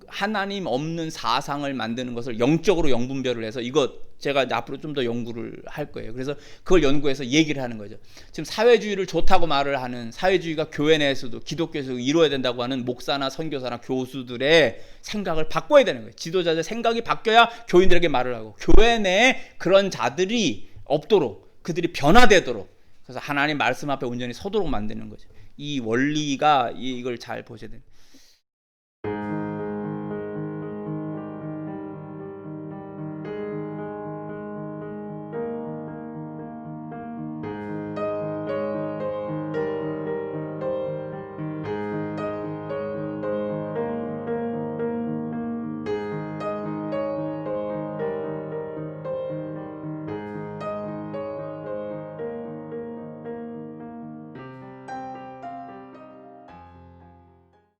하나님 없는 사상을 만드는 것을 영적으로 영분별을 해서, 이거 제가 앞으로 좀 더 연구를 할 거예요. 그래서 그걸 연구해서 얘기를 하는 거죠. 지금 사회주의를 좋다고 말을 하는, 사회주의가 교회 내에서도 기독교에서 이루어야 된다고 하는 목사나 선교사나 교수들의 생각을 바꿔야 되는 거예요. 지도자들 생각이 바뀌어야 교인들에게 말을 하고, 교회 내에 그런 자들이 없도록, 그들이 변화되도록, 그래서 하나님 말씀 앞에 온전히 서도록 만드는 거죠. 이 원리가, 이걸 잘 보셔야 돼요.